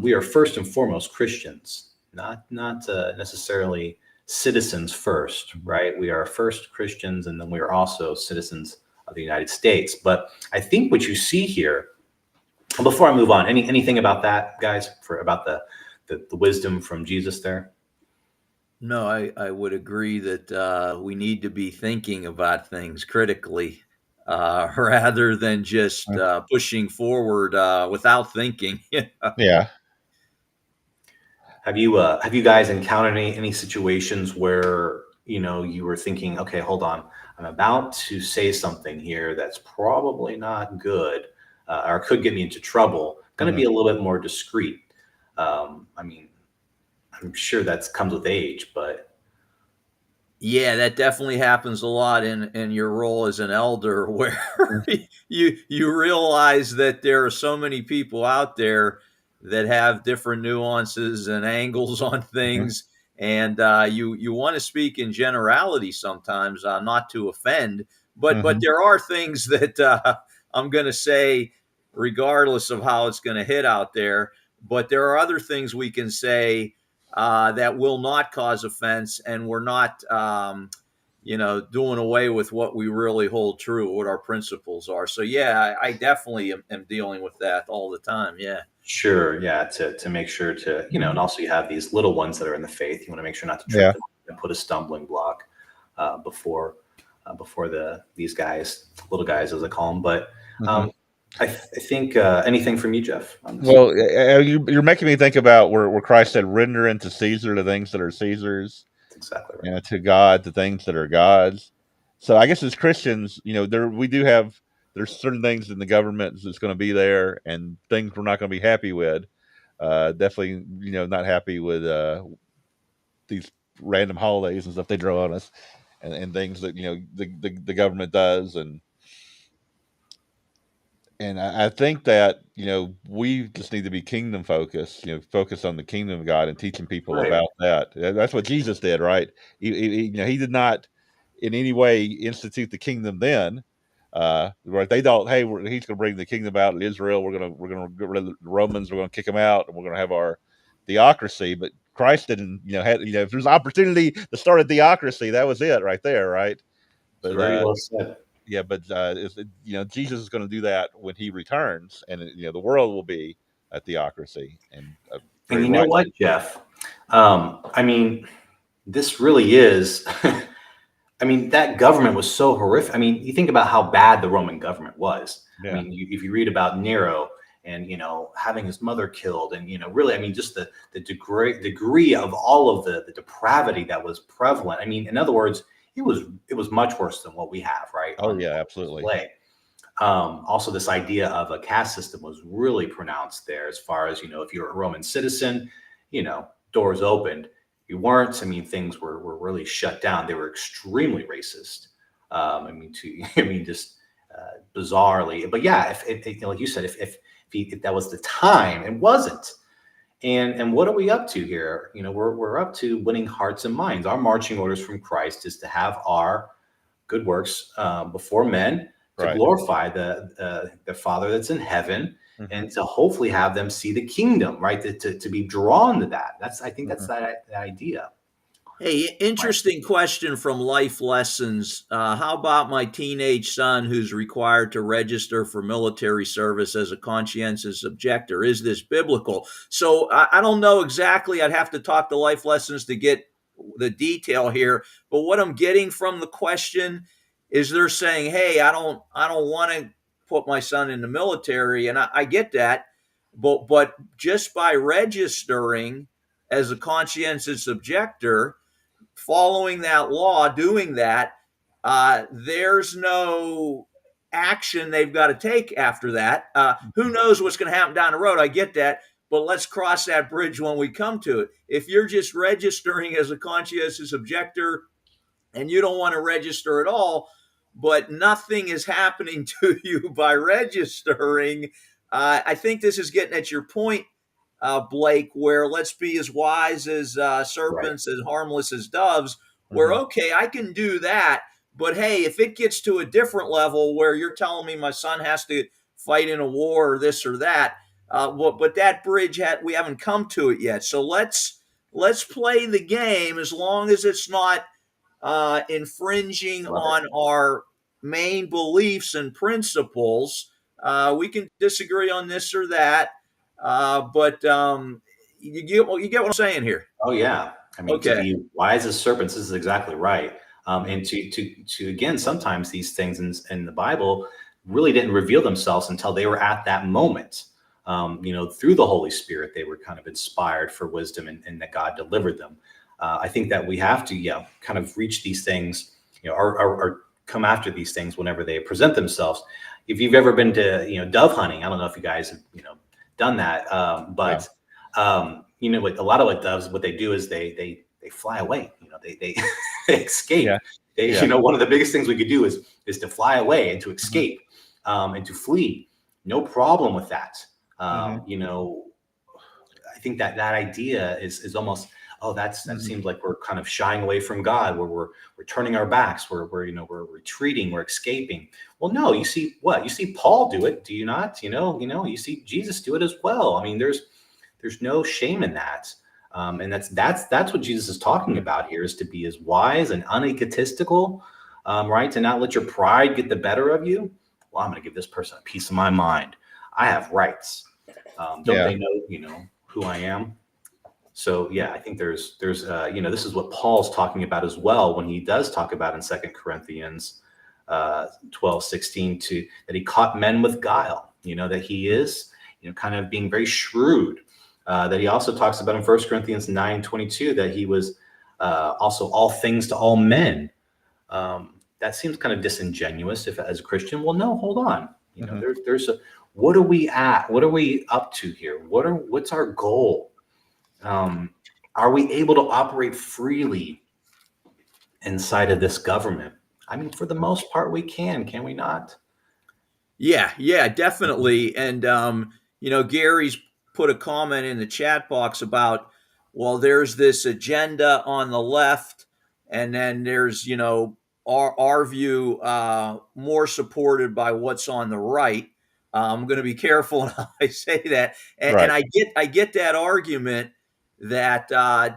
We are first and foremost Christians, not necessarily citizens first, right? We are first Christians, and then we are also citizens of the United States. But I think what you see here, before I move on, anything about that, guys, about the wisdom from Jesus there? No, I would agree that we need to be thinking about things critically rather than just pushing forward without thinking. Yeah. Have you guys encountered any situations where you were thinking, okay, hold on, I'm about to say something here that's probably not good, or could get me into trouble. Going to be a little bit more discreet. I mean, I'm sure that comes with age, but Yeah, that definitely happens a lot in your role as an elder, where you realize that there are so many people out there that have different nuances and angles on things, and you want to speak in generality sometimes, not to offend, but there are things that I'm going to say regardless of how it's going to hit out there. But there are other things we can say that will not cause offense, and we're not, doing away with what we really hold true, what our principles are. So yeah, I definitely am dealing with that all the time. Yeah. sure, yeah, to make sure to, and also you have these little ones that are in the faith. You want to make sure not to trip Yeah. them and put a stumbling block before these guys, little guys as I call them. But I think anything from you, Jeff, on this? Well, you're making me think about where Christ said, "Render unto Caesar the things that are Caesar's, That's exactly right. and to God the things that are God's." So I guess as Christians, there's certain things in the government that's going to be there, and things we're not going to be happy with. Definitely, not happy with these random holidays and stuff they draw on us, and things that the government does, and I think that we just need to be kingdom focused, focus on the kingdom of God and teaching people Right. about that. That's what Jesus did, right? He did not in any way institute the kingdom then. Right? They thought, hey, he's going to bring the kingdom out in Israel. We're going to get rid of the Romans. We're going to kick them out, and we're going to have our theocracy. But Christ didn't, if there's opportunity to start a theocracy, that was it right there, right? It's But very well said. yeah, but Jesus is going to do that when he returns, and the world will be a theocracy and a And very you know what, righteous. Jeff? I mean, this really is. I mean, that government was so horrific. I mean, you think about how bad the Roman government was. I Yeah. mean, if you read about Nero and having his mother killed, and really, I mean, just the degree of all of the depravity that was prevalent. I mean, in other words, it was much worse than what we have, right? Oh On yeah, absolutely. display. Also, this idea of a caste system was really pronounced there. As far as if you're a Roman citizen, doors opened. we weren't. I mean, things were really shut down. They were extremely racist. I mean, I mean, just bizarrely. But yeah, if like you said, if that was the time, it wasn't. And what are we up to here? We're up to winning hearts and minds. Our marching orders from Christ is to have our good works before men, to Right. glorify the Father that's in heaven, Mhm. and to hopefully have them see the kingdom, right? To be drawn to that. I think that's Mhm. that idea. Hey, interesting question from Life Lessons. How about my teenage son who's required to register for military service as a conscientious objector? Is this biblical? So I don't know exactly. I'd have to talk to Life Lessons to get the detail here. But what I'm getting from the question is they're saying, "Hey, I don't want to put my son in the military," and I get that, but just by registering as a conscientious objector, following that law, doing that, there's no action they've got to take after that. Who knows what's going to happen down the road? I get that, but let's cross that bridge when we come to it. If you're just registering as a conscientious objector and you don't want to register at all, but nothing is happening to you by registering, I think this is getting at your point, Blake, where let's be as wise as Right. serpents, as harmless as doves, where, Mhm. okay, I can do that. But hey, if it gets to a different level where you're telling me my son has to fight in a war or this or that, but that bridge we haven't come to it yet. So let's play the game as long as it's not infringing Love it. on our main beliefs and principles. We can disagree on this or that, but you get what I'm saying here. Oh yeah. I mean, to Okay. be wise as serpents, this is exactly right. Mhm. And to again, sometimes these things in the Bible really didn't reveal themselves until they were at that moment. Through the Holy Spirit, they were kind of inspired for wisdom, and that God delivered them. I think that we have to, kind of reach these things, or come after these things whenever they present themselves. If you've ever been to, dove hunting, I don't know if you guys have, done that, No. but like a lot of like doves, what they do is they fly away. They they escape. Yeah. Yeah. One of the biggest things we could do is to fly away and to Mhm. escape, and to flee. No problem with that. Mhm. I think that idea is almost, oh, that Mhm. seems like we're kind of shying away from God, where we're turning our backs, we're retreating, we're escaping. Well, no, you see Paul do it, do you not? You see Jesus do it as well. I mean, there's no shame in that. And that's what Jesus is talking Mhm. about here, is to be as wise and unegotistical, right? To not let your pride get the better of you. Well, I'm going to give this person a piece of my mind. I have rights. Don't Yeah. they know, who I am? So yeah, I think there's this is what Paul's talking about as well when he does talk about in Second Corinthians 12:16, that he caught men with guile. That he is kind of being very shrewd. That he also talks about in First Corinthians 9:22, that he was also all things to all men. That seems kind of disingenuous if as a Christian. Well, no, hold on. Mhm. There's a, what are we at? What are we up to here? What's our goal? Um, are we able to operate freely inside of this government? I mean, for the most part, we can we not? Yeah, Mhm. definitely. And Gary's put a comment in the chat box about, well, there's this agenda on the left, and then there's our view more supported by what's on the right. I'm going to be careful how I say that, and Right. I get that argument that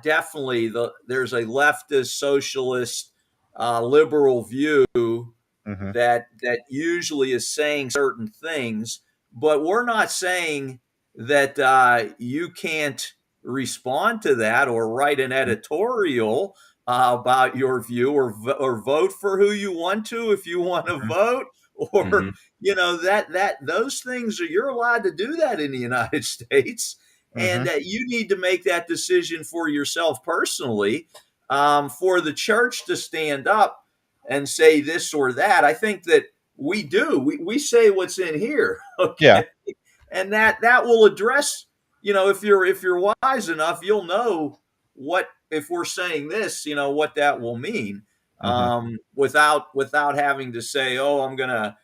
definitely there's a leftist, socialist, liberal view Mhm. that usually is saying certain things, but we're not saying that you can't respond to that or write an Mhm. editorial about your view, or vote for who you want to if you want to Mhm. vote, or Hmm. that those things are, you're allowed to do that in the United States, and Mhm. that you need to make that decision for yourself personally. For the church to stand up and say this or that, I think that we do. We say what's in here, Yeah. okay, and that will address. If you're wise enough, you'll know what if we're saying this, what that will mean, Mhm. without having to say, oh, I'm gonna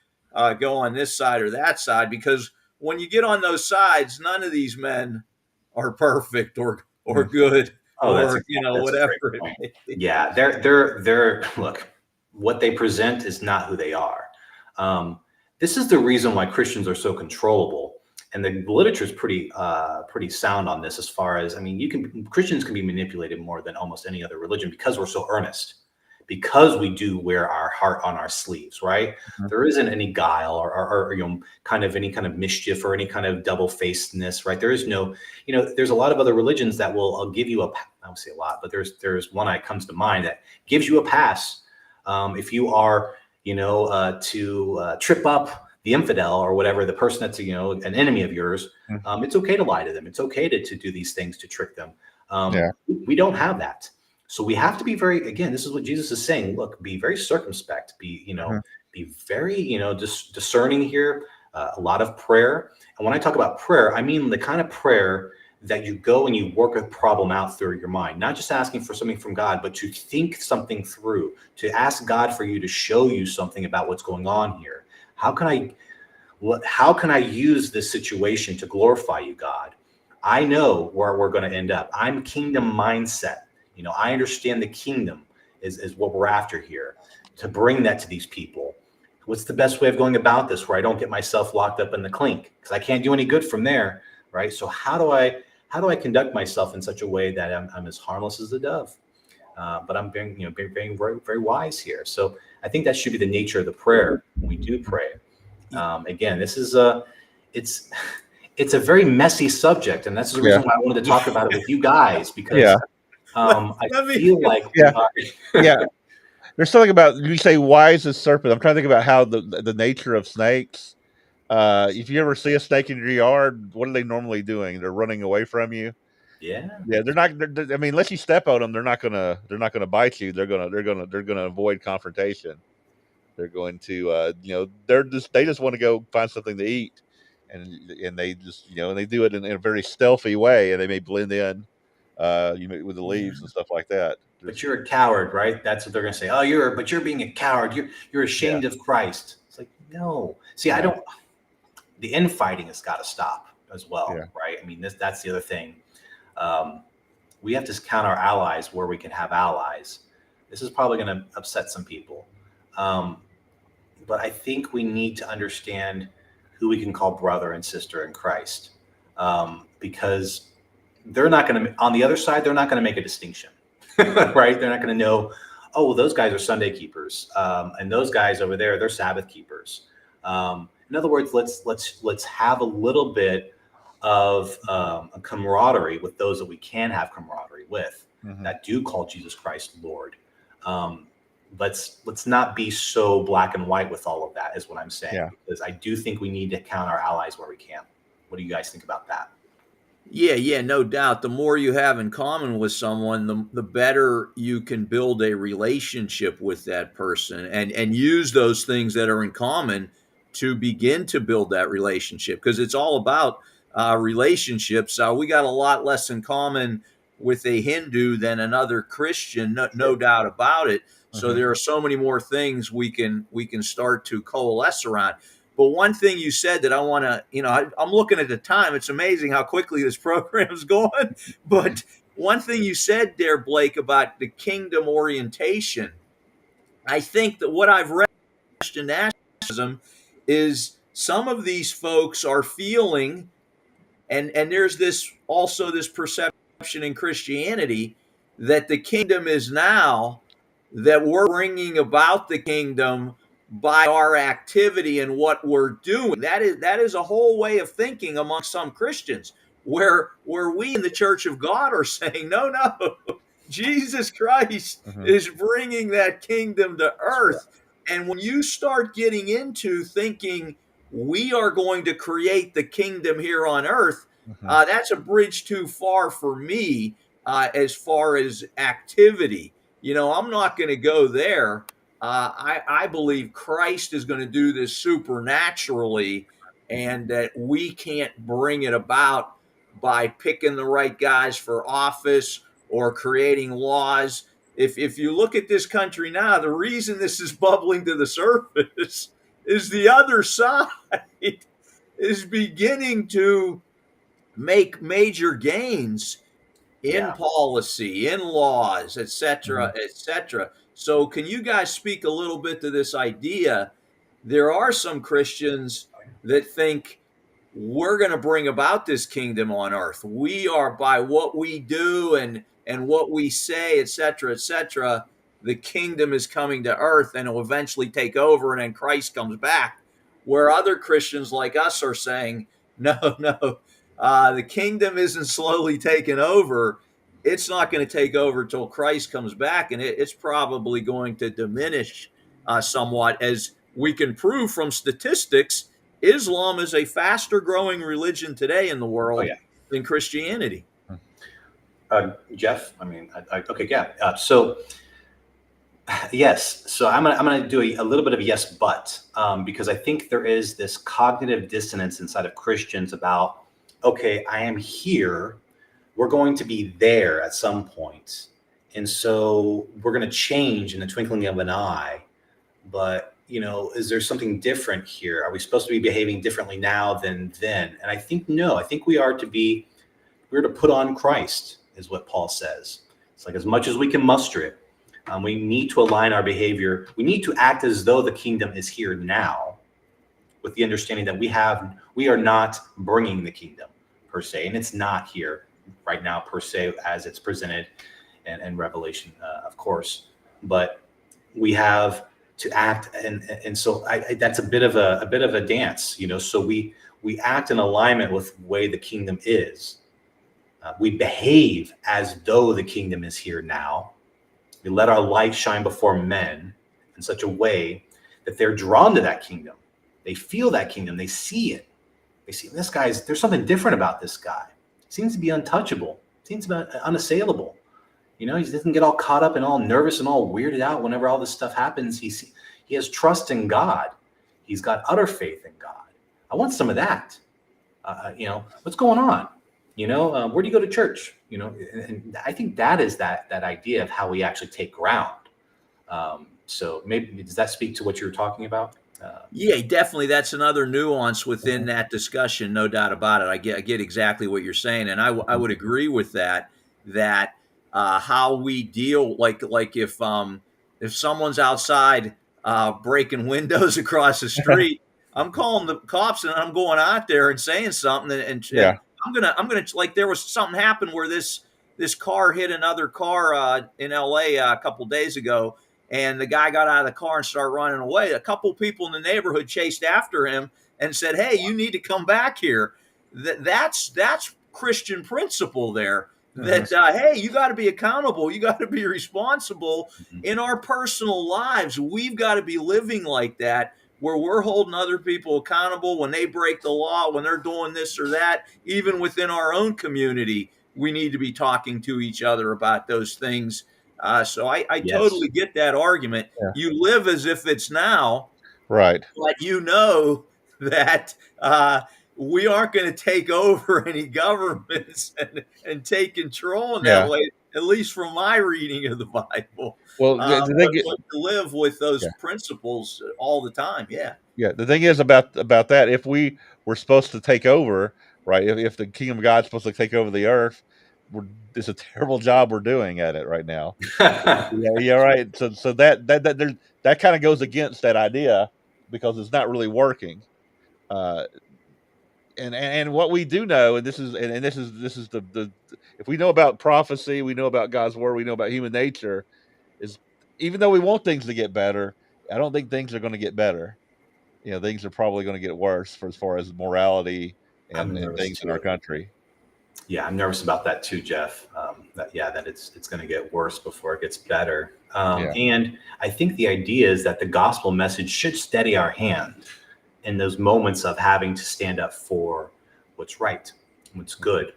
go on this side or that side, because when you get on those sides, none of these men are perfect or Mhm. good, Oh, or that's a whatever great it point. may be. Yeah, they're look, what they present is not who they are. Um, this is the reason why Christians are so controllable, and the literature is pretty sound on this. As far as, I mean, Christians can be manipulated more than almost any other religion because we're so earnest, because we do wear our heart on our sleeves, right? Mhm. There isn't any guile or kind of any kind of mischief or any kind of double facedness, right? There is no, there's a lot of other religions that will give you I don't say a lot, but there's one that comes to mind that gives you a pass if you are, to trip up the infidel or whatever, the person that's an enemy of yours. Mhm. It's okay to lie to them. It's okay to do these things to trick them. Yeah. We don't have that. So we have to be very, again, this is what Jesus is saying. Look, be very circumspect, Mhm. be very, discerning here, a lot of prayer. And when I talk about prayer, I mean the kind of prayer that you go and you work a problem out through your mind, not just asking for something from God, but to think something through, to ask God for you to show you something about what's going on here. How can I how can I use this situation to glorify you, God? I know where we're going to end up. I'm kingdom mindset. I understand the kingdom is what we're after here, to bring that to these people. What's the best way of going about this where I don't get myself locked up in the clink? Because I can't do any good from there, right? So how do I conduct myself in such a way that I'm as harmless as the dove? But I'm being very, very wise here. So I think that should be the nature of the prayer when we do pray. Again, this is it's it's a very messy subject, and that's the Yeah. reason why I wanted to talk about it with you guys, Yeah. because let, I let me feel like we Yeah. are. Yeah. There's something about you say wise as serpent. I'm trying to think about how the nature of snakes. If you ever see a snake in your yard, what are they normally doing? They're running away from you. Yeah, Yeah, they're not. I mean, unless you step on them, they're not gonna bite you. They're gonna avoid confrontation. They're going to, they just want to go find something to eat, and they just, and they do it in a very stealthy way, and they may blend in, with the leaves yeah. and stuff like that. But Just you're a coward, right? That's what they're going to say. Oh, you're being a coward. You're yeah, ashamed of Christ. It's like, no. See, I no, don't. The infighting has got to stop as well, yeah, right? I mean, that's the other thing. Um, we have to count our allies where we can have allies. This is probably going to upset some people. Um, but I think we need to understand who we can call brother and sister in Christ, because they're not going to, on the other side, they're not going to make a distinction, right? They're not going to know, oh, well, those guys are Sunday keepers, and those guys over there, they're Sabbath keepers. In other words, let's have a little bit of a camaraderie with those that we can have camaraderie with, hmm, that do call Jesus Christ Lord. Um, let's not be so black and white with all of that, is what I'm saying, yeah, because I do think we need to count our allies where we can. What do you guys think about that? Yeah, yeah, no doubt. The more you have in common with someone, the better you can build a relationship with that person, and use those things that are in common to begin to build that relationship, because it's all about relationships. We got a lot less in common with a Hindu than another Christian, no doubt about it. So hmm, there are so many more things we can start to coalesce around. But one thing you said that I want to, I'm looking at the time. It's amazing how quickly this program's going. But one thing you said there, Blake, about the kingdom orientation, I think that what I've read in nationalism is some of these folks are feeling, and there's this perception in Christianity that the kingdom is now, that we're bringing about the kingdom by our activity and what we're doing. That is a whole way of thinking among some Christians, where we in the Church of God are saying, no, no, Jesus Christ hmm, is bringing that kingdom to That's earth. And when you start getting into thinking we are going to create the kingdom here on earth, hmm, that's a bridge too far for me, as far as activity. I'm not going to go there. I believe Christ is going to do this supernaturally, and that we can't bring it about by picking the right guys for office, or creating laws. If you look at this country now, the reason this is bubbling to the surface is the other side is beginning to make major gains in Yeah. policy, in laws, et cetera, Mhm. et cetera. So, can you guys speak a little bit to this idea? There are some Christians that think we're going to bring about this kingdom on earth. We are, by what we do and what we say, et cetera, et cetera. The kingdom is coming to earth and it will eventually take over, and then Christ comes back. Where other Christians like us are saying, no, no, the kingdom isn't slowly taking over. It's not going to take over till Christ comes back, and it's probably going to diminish somewhat, as we can prove from statistics. Islam is a faster growing religion today in the Oh world yeah. than Christianity. Jeff, I mean, okay, yeah. So yes, so I'm gonna do a little bit of a yes, but because I think there is this cognitive dissonance inside of Christians about, okay, I am here, we're going to be there at some point, and so we're going to change in the twinkling of an eye. But is there something different here? Are we supposed to be behaving differently now than then? And I think no. I think we're to put on Christ, is what Paul says. It's like, as much as we can muster it, we need to align our behavior. We need to act as though the kingdom is here now, with the understanding that we are not bringing the kingdom per se, and it's not here right now per se as it's presented in Revelation, of course. But we have to act, and so that's a bit of a dance, So we act in alignment with the way the kingdom is. We behave as though the kingdom is here now. We let our light shine before men in such a way that they're drawn to that kingdom. They feel that kingdom. They see it. They see there's something different about this guy. He seems to be untouchable. Seems to be unassailable. He doesn't get all caught up and all nervous and all weirded out whenever all this stuff happens. He has trust in God. He's got utter faith in God. I want some of that. What's going on? Where do you go to church? And I think that is that idea of how we actually take ground. So maybe, does that speak to what you were talking about? Yeah, definitely. That's another nuance within that discussion, no doubt about it. I get exactly what you're saying, and I would agree with that. That how we deal, like if someone's outside breaking windows across the street, I'm calling the cops and I'm going out there and saying something, and Yeah. I'm gonna, like, there was something happened where this car hit another car in LA a couple days ago, and the guy got out of the car and started running away. A couple people in the neighborhood chased after him and said, "Hey, you need to come back here." That's Christian principle there. That hey, you got to be accountable. You got to be responsible Mhm. in our personal lives. We've got to be living like that, where we're holding other people accountable when they break the law, when they're doing this or that. Even within our own community, we need to be talking to each other about those things. So I Yes. totally get that argument. Yeah. You live as if it's now, Right. but that we aren't going to take over any governments and take control in that Yeah. way, at least from my reading of the Bible. Well, the thing But to live with those yeah. principles all the time. Yeah. Yeah, the thing is about that, if we were supposed to take over, right? If the kingdom of God's supposed to take over the earth, it's a terrible job we're doing at it right now. Yeah, yeah, right. So that kind of goes against that idea because it's not really working. Uh, and what we do know, and this is the if we know about prophecy, we know about God's word, we know about human nature, is even though we want things to get better, I don't think things are going to get better. Things are probably going to get worse for as far as morality I'm and nervous things in our too. country. Yeah, I'm nervous about that too, Jeff. That it's going to get worse before it gets better. Yeah. And I think the idea is that the gospel message should steady our hand in those moments of having to stand up for what's right, what's good,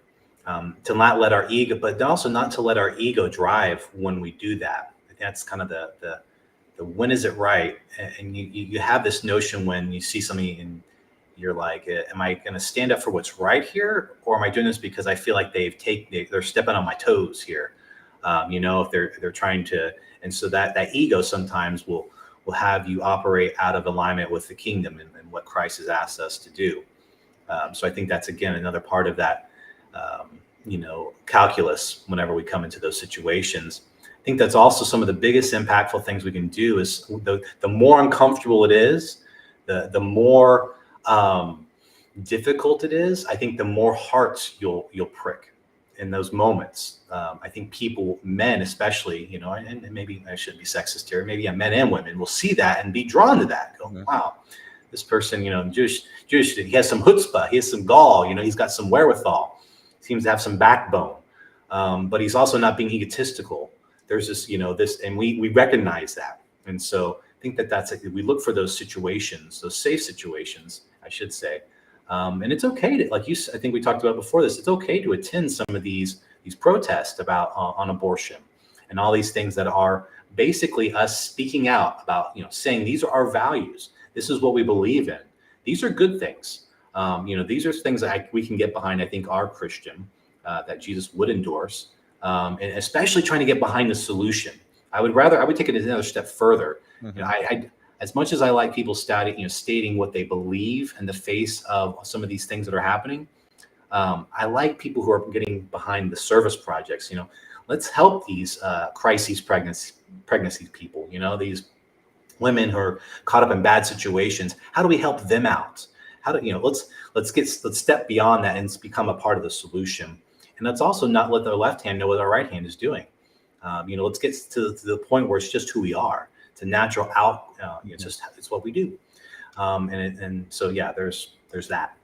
to not let our ego, but also not to let our ego drive when we do that. That's kind of the when is it right? And you have this notion when you see something and you're like, am I going to stand up for what's right here, or am I doing this because I feel like they're stepping on my toes here? If they're trying to, and so that ego sometimes will have you operate out of alignment with the kingdom and what Christ has asked us to do. So I think that's, again, another part of that, calculus whenever we come into those situations. I think that's also some of the biggest impactful things we can do is the more uncomfortable it is, the more difficult it is, I think the more hearts you'll prick in those moments. I think people, men especially, and maybe I shouldn't be sexist here, maybe men and women will see that and be drawn to that. Go, wow, this person, Jewish, he has some chutzpah, he has some gall, he's got some wherewithal, seems to have some backbone, but he's also not being egotistical. There's this, this, and we recognize that. And so I think that's it. We look for those situations, those safe situations, I should say. And it's okay to, like I think we talked about before this, it's okay to attend some of these protests about on abortion and all these things that are basically us speaking out about, saying these are our values. This is what we believe in. These are good things. These are things that we can get behind, I think, are Christian, that Jesus would endorse, and especially trying to get behind the solution. I would take it another step further. I as much as I like people stating what they believe in the face of some of these things that are happening, I like people who are getting behind the service projects. Let's help these crises pregnancy people. These women who are caught up in bad situations. How do we help them out? How do let's step beyond that and become a part of the solution. And let's also not let the left hand know what our right hand is doing. Let's get to the point where it's just who we are. It's a natural out. It's what we do. So yeah, there's that.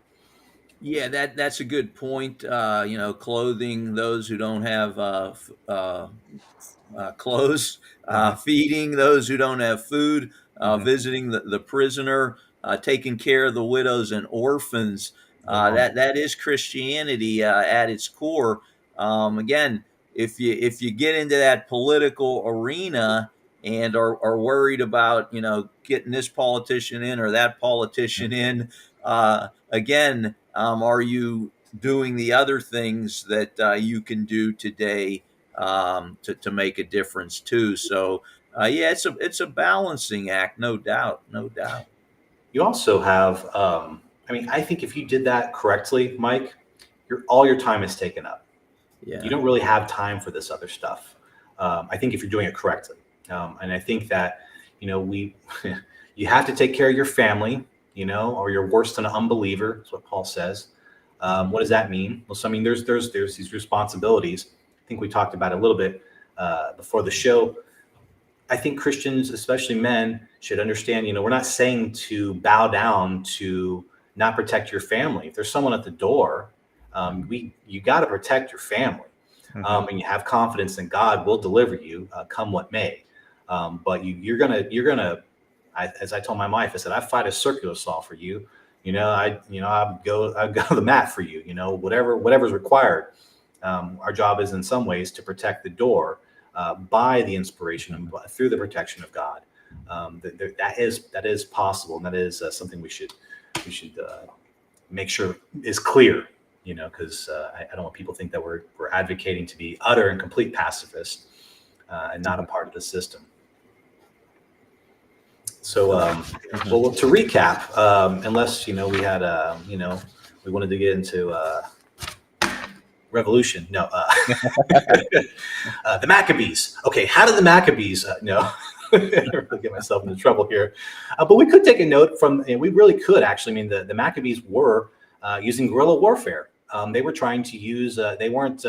Yeah, that's a good point. Clothing those who don't have clothes, feeding those who don't have food, visiting the prisoner, taking care of the widows and orphans. That is Christianity at its core. Again, if you get into that political arena and are worried about getting this politician in or that politician in, again, are you doing the other things that you can do today to make a difference too? So yeah, it's a balancing act, no doubt. You also have, I think if you did that correctly, Mike, all your time is taken up. Yeah. You don't really have time for this other stuff. I think if you're doing it correctly. And I think that, you have to take care of your family, or you're worse than an unbeliever. That's what Paul says. What does that mean? Well, so there's these responsibilities. I think we talked about it a little bit before the show. I think Christians, especially men, should understand, we're not saying to bow down to not protect your family. If there's someone at the door, you got to protect your family. And you have confidence in God will deliver you, come what may. But you're gonna. As I told my wife, I said, I fight a circular saw for you. I go the mat for you. Whatever's required. Our job is in some ways to protect the door by the inspiration and through the protection of God. That is possible, and that is something we should make sure is clear. Because I don't want people to think that we're advocating to be utter and complete pacifists and not a part of the system. So, well, to recap, unless we had we wanted to get into revolution. No, the Maccabees. Okay, how did the Maccabees? No, I really get myself into trouble here. But we could take a note from. We really could actually. The Maccabees were using guerrilla warfare. They were trying to use. They weren't.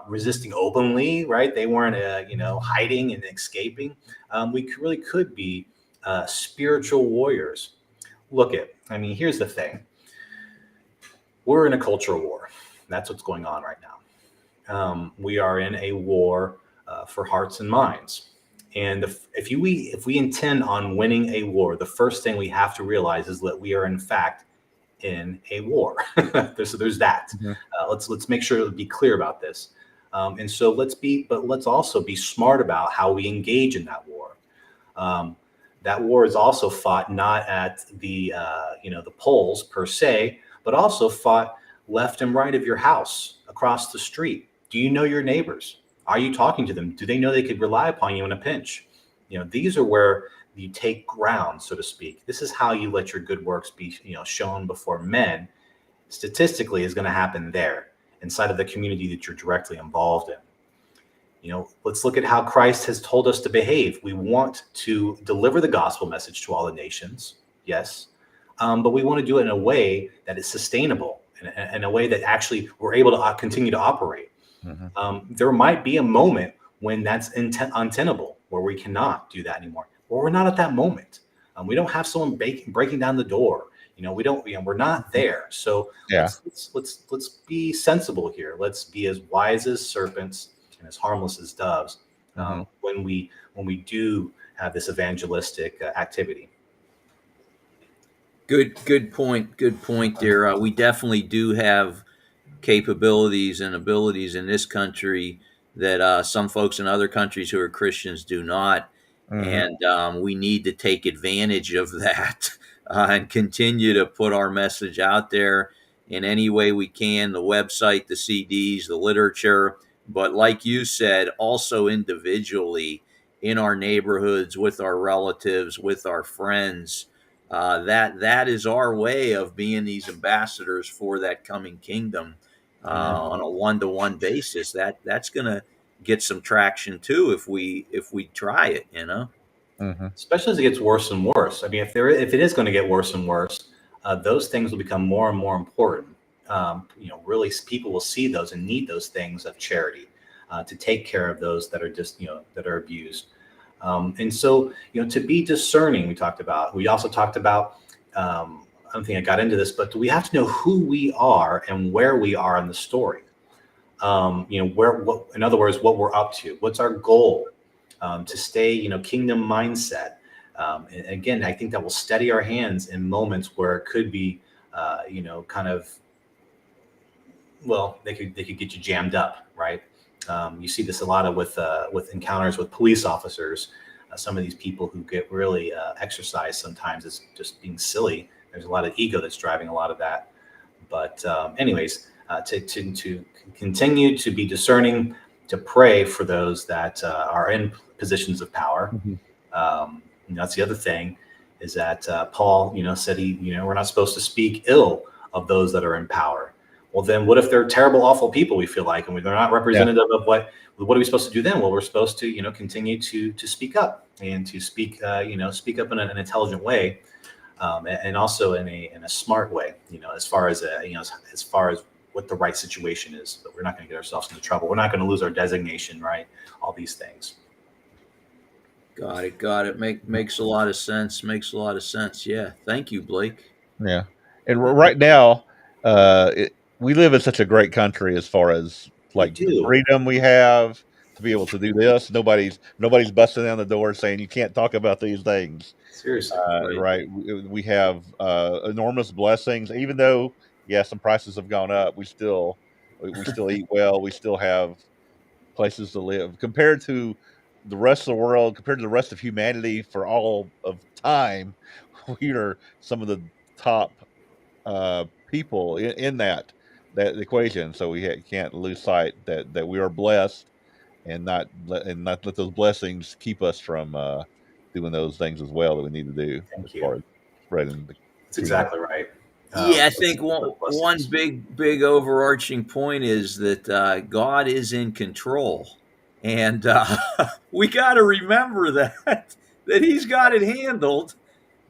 Resisting openly, right? They weren't, hiding and escaping. We really could be spiritual warriors. Here's the thing. We're in a cultural war. That's what's going on right now. We are in a war for hearts and minds. And if we intend on winning a war, the first thing we have to realize is that we are in fact in a war. there's that. Let's make sure to be clear about this. And so let's also be smart about how we engage in that war. That war is also fought not at the polls per se, but also fought left and right of your house, across the street, Do you know your neighbors? Are you talking to them? Do they know they could rely upon you in a pinch? These are where you take ground, so to speak. This is how you let your good works be, shown before men. Statistically, is going to happen there inside of the community that you're directly involved in. Let's look at how Christ has told us to behave. We want to deliver the gospel message to all the nations, yes, but we want to do it in a way that is sustainable, in a way that actually we're able to continue to operate. There might be a moment when that's untenable, where we cannot do that anymore, or we're not at that moment. We don't have someone breaking down the door. We don't. We're not there. So Yeah. let's be sensible here. Let's be as wise as serpents and as harmless as doves when we do have this evangelistic activity. Good point. Good point there. We definitely do have capabilities and abilities in this country that some folks in other countries who are Christians do not. Hmm. And we need to take advantage of that and continue to put our message out there in any way we can, the website, the CDs, the literature. But like you said, also individually in our neighborhoods, with our relatives, with our friends. That is our way of being these ambassadors for that coming kingdom on a one-to-one basis. That's going to get some traction too if we try it. Hmm. Especially as it gets worse and worse. I mean, if it is going to get worse and worse, those things will become more and more important. Really, people will see those and need those things of charity to take care of those that are just that are abused. And so, to be discerning, we talked about. We also talked about. I don't think I got into this, but we have to know who we are and where we are in the story. In other words, what we're up to. What's our goal? To stay, kingdom mindset. And again, I think that will steady our hands in moments where it could be, kind of, well, they could get you jammed up, right? You see this a lot of with encounters with police officers. Some of these people who get really exercised sometimes is just being silly. There's a lot of ego that's driving a lot of that. But anyways, to continue to be discerning, to pray for those that are in positions of power. Hmm. That's the other thing, is that Paul, said we're not supposed to speak ill of those that are in power. Well, then what if they're terrible, awful people? We feel like, and they're not Yeah. representative of what are we supposed to do then? Well, we're supposed to, continue to speak up and to speak up in an intelligent way, and also in a smart way. As far as as far as what the right situation is. But we're not going to get ourselves into trouble. We're not going to lose our designation, right? All these things. Got it. Makes a lot of sense. Makes a lot of sense. Yeah. Thank you, Blake. Yeah. And right now, we live in such a great country as far as We like the do. freedom we have to be able to do this. Nobody's busting down the door saying you can't talk about these things. Seriously. Right. Right. We have enormous blessings, even though some prices have gone up. We still eat well. We still have places to live compared to the rest of the world, compared to the rest of humanity for all of time. We are some of the top people in that equation. So we can't lose sight that we are blessed, and not let those blessings keep us from doing those things as well that we need to do as Thank you. far as spreading the That's kingdom. exactly right. Yeah, I Let's think put one blessings. big overarching point is that God is in control, and we got to remember that He's got it handled.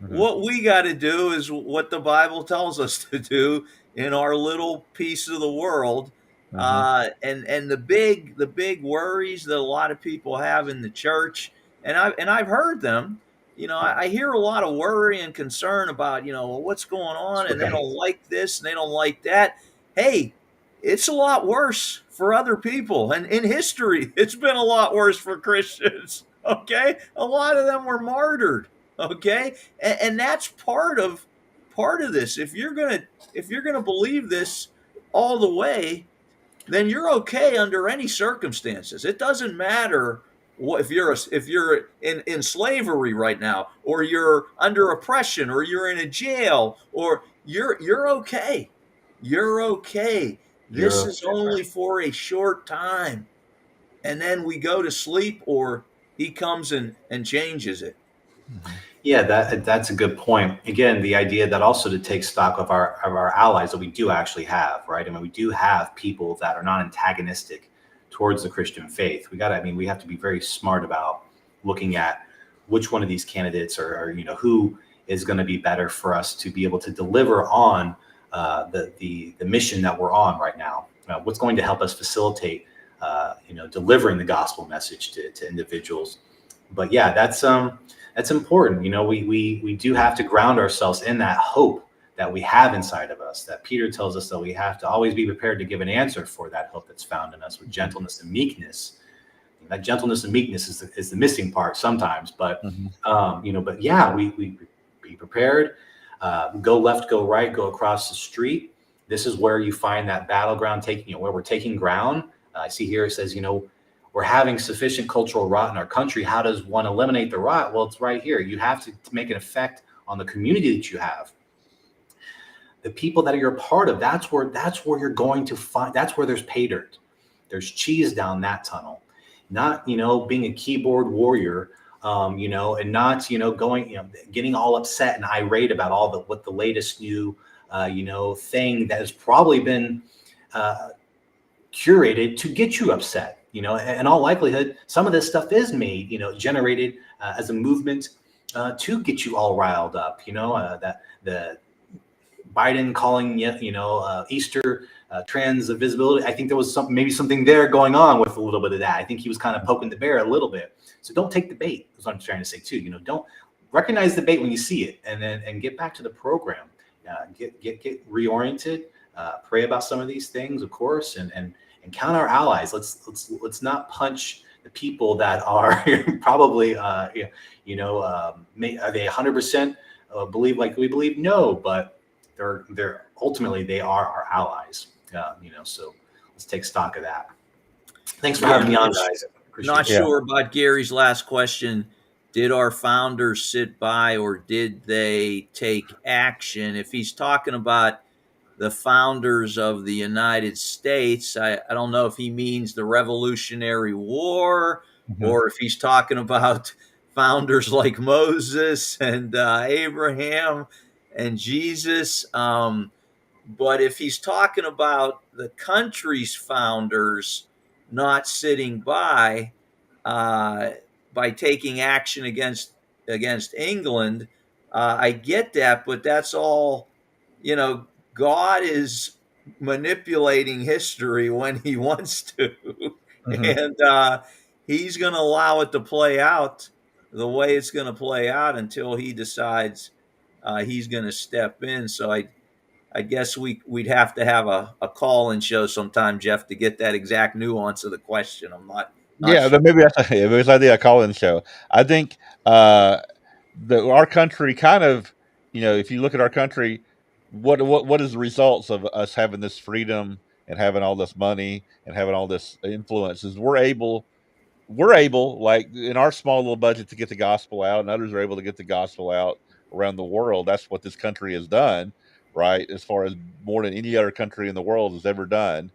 Hmm. What we got to do is what the Bible tells us to do in our little piece of the world. Hmm. And the big worries that a lot of people have in the church, and I've heard them. I hear a lot of worry and concern about well, what's going It's on, and they okay. don't like this and they don't like that. Hey, it's a lot worse for other people, and in history, it's been a lot worse for Christians. Okay, a lot of them were martyred. Okay, and that's part of this. If you're gonna believe this all the way, then you're okay under any circumstances. It doesn't matter what if you're in slavery right now, or you're under oppression, or you're in a jail, or you're okay. You're okay. This is only for a short time. And then we go to sleep, or he comes and changes it. Mm-hmm. Yeah, that's a good point. Again, the idea that also to take stock of our allies that we do actually have, right? I mean, we do have people that are not antagonistic towards the Christian faith. We have to be very smart about looking at which one of these candidates are who is going to be better for us to be able to deliver on the mission that we're on right now. What's going to help us facilitate, delivering the gospel message to individuals. But yeah, that's important. We do have to ground ourselves in that hope that we have inside of us, that Peter tells us that we have to always be prepared to give an answer for that hope that's found in us with gentleness and meekness. That gentleness and meekness is the missing part sometimes, but but yeah, we be prepared. Go left, go right, go across the street. This is where you find that battleground where we're taking ground. I see here it says, we're having sufficient cultural rot in our country. How does one eliminate the rot? Well, it's right here. You have to make an effect on the community that you have. The people that you're a part of, that's where you're going to find, that's where there's pay dirt. There's cheese down that tunnel. Not, being a keyboard warrior, and not, going, getting all upset and irate about what the latest new, thing that has probably been curated to get you upset. In all likelihood, some of this stuff is made, generated as a movement to get you all riled up. That the Biden calling Easter trans visibility. I think there was maybe something there going on with a little bit of that. I think he was kind of poking the bear a little bit. So don't take the bait. Is what I'm trying to say too. Don't recognize the bait when you see it, and get back to the program. Get reoriented. Pray about some of these things, of course, and count our allies. Let's not punch the people that are probably are they 100% believe like we believe? No, but they're ultimately they are our allies. So let's take stock of that. Thanks for having me on, guys. Not sure about Gary's last question. Did our founders sit by, or did they take action? If he's talking about the founders of the United States, I don't know if he means the Revolutionary War, or if he's talking about founders like Moses and Abraham and Jesus. But if he's talking about the country's founders not sitting by taking action against England, I get that, but that's all. God is manipulating history when he wants to, and he's going to allow it to play out the way it's going to play out until he decides he's going to step in. So I guess we'd have to have a call-in show sometime, Jeff, to get that exact nuance of the question. I'm not sure. But maybe that's a idea. A call-in show. I think our country kind of, if you look at our country, what is the results of us having this freedom and having all this money and having all this influence? Is we're able, like in our small little budget, to get the gospel out, and others are able to get the gospel out around the world. That's what this country has done, right? As far as more than any other country in the world has ever done.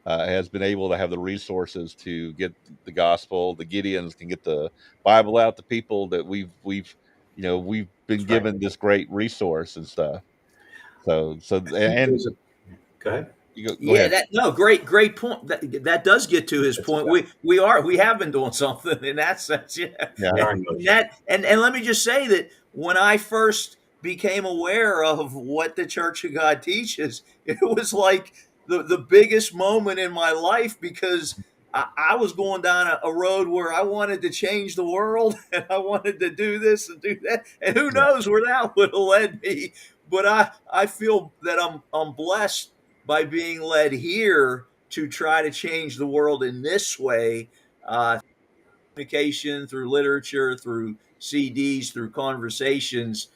Has been able to have the resources to get the gospel. The Gideons can get the Bible out to people that we've been given this great resource and stuff. So and go ahead. Go ahead. Great point. That does get to his point. We have been doing something in that sense. And let me just say that when I first became aware of what the Church of God teaches, it was like the biggest moment in my life, because I was going down a road where I wanted to change the world, and I wanted to do this and do that, and who knows where that would have led me. But I feel that I'm blessed by being led here to try to change the world in this way, communication, through literature, through CDs, through conversations,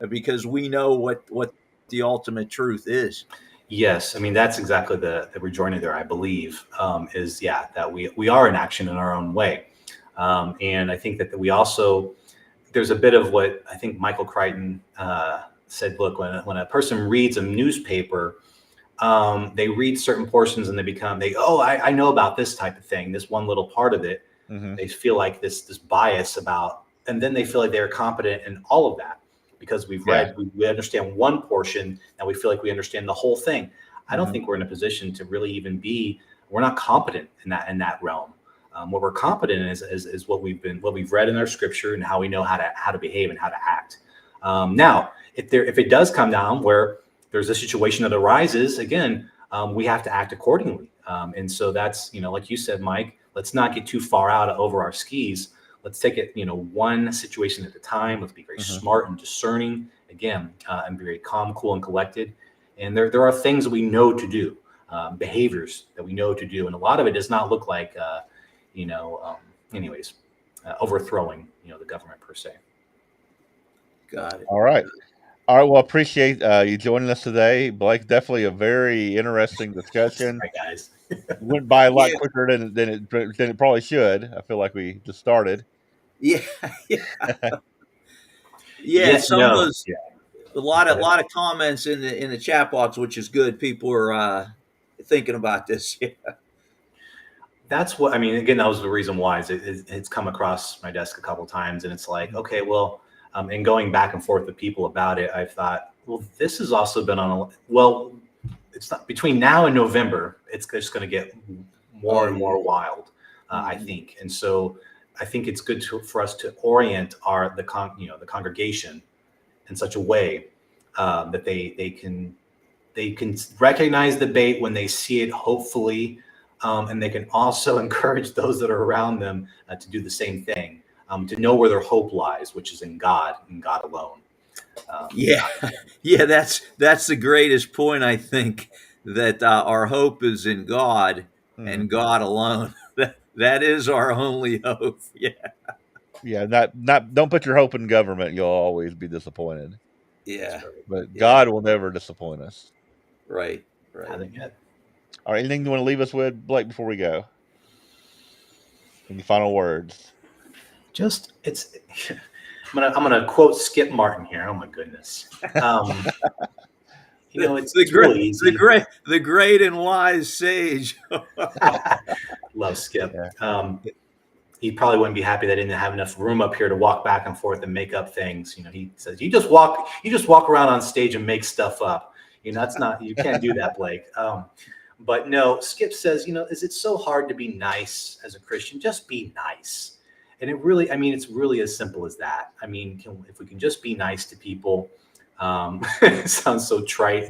because we know what the ultimate truth is. Yes, I mean that's exactly the rejoinder there. I believe is that we are in action in our own way, and I think that we also there's a bit of what I think Michael Crichton said. Look, when a person reads a newspaper, they read certain portions and I know about this type of thing, this one little part of it. Mm-hmm. They feel like this bias about, and then they feel like they're competent in all of that because Yeah. we understand one portion and we feel like we understand the whole thing. I don't Mm-hmm. think we're in a position to really even we're not competent in that realm. What we're competent in is what we've read in our scripture and how we know how to behave and how to act. Now, if it does come down where there's a situation that arises, again, we have to act accordingly. And so that's, like you said, Mike, let's not get too far out over our skis. Let's take it, one situation at a time. Let's be very Mm-hmm. smart and discerning, again, and be very calm, cool, and collected. And there are things that we know to do, behaviors that we know to do. And a lot of it does not look like, anyways, overthrowing, the government per se. Got it. All right. All right. Well, appreciate you joining us today, Blake. Definitely a very interesting discussion. Right, guys. Went by a lot Yeah. quicker than it probably should. I feel like we just started. Yeah. Yeah. Yeah. Yes, Some of no. those, Yeah. a lot Go of ahead. lot of comments in the chat box, which is good. People are thinking about this. Yeah. That's what I mean. Again, that was the reason why it's come across my desk a couple of times, and it's like, okay, well, and going back and forth with people about it, I thought, well, this has also been it's not between now and November. It's just going to get more Oh and yeah. more wild, I Mhm. think, and so I think it's good for us to orient the congregation in such a way that they can recognize the bait when they see it, hopefully, and they can also encourage those that are around them to do the same thing, to know where their hope lies, which is in God and God alone. Yeah. Yeah. That's the greatest point. I think that our hope is in God Mm-hmm. and God alone. That is our only hope. Yeah. Yeah. Not. Don't put your hope in government. You'll always be disappointed. Yeah. That's right. But Yeah. God will never disappoint us. Right. Right. Haven't yet. All right. Anything you want to leave us with, Blake, before we go? Any final words? Just it's. I'm gonna quote Skip Martin here. Oh my goodness. It's really easy. The great and wise sage. Love Skip. Yeah. He probably wouldn't be happy that I didn't have enough room up here to walk back and forth and make up things. He says, you just walk around on stage and make stuff up. You can't do that, Blake. But no, Skip says, is it so hard to be nice as a Christian? Just be nice. And it's really as simple as that. I mean, if we can just be nice to people, it sounds so trite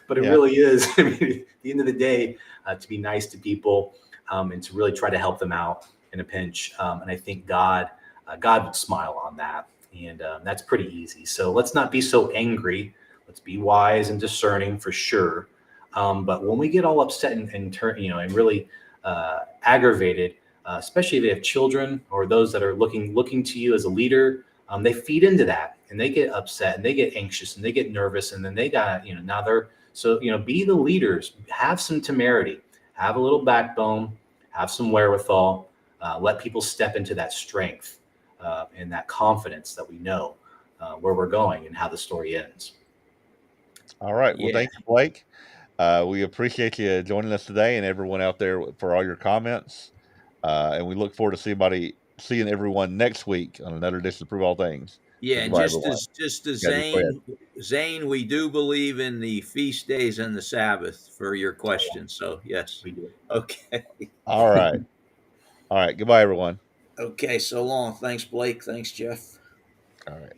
but it Yeah. really is. I mean, at the end of the day, to be nice to people and to really try to help them out in a pinch. And I think God would smile on that. And that's pretty easy. So let's not be so angry. Let's be wise and discerning for sure. But when we get all upset and turn, and really aggravated, especially if they have children or those that are looking to you as a leader, they feed into that and they get upset and they get anxious and they get nervous. And then they got, now be the leaders, have some temerity, have a little backbone, have some wherewithal, let people step into that strength and that confidence that we know where we're going and how the story ends. All right. Well, Yeah. thank you, Blake. We appreciate you joining us today and everyone out there for all your comments. And we look forward to seeing everyone next week on another edition of Prove All Things. So Yeah, and goodbye, everyone. just as Yeah, just go ahead. Zane, we do believe in the feast days and the Sabbath for your question. So yes. We do. Okay. All right. All right. Goodbye, everyone. Okay, so long. Thanks, Blake. Thanks, Jeff. All right.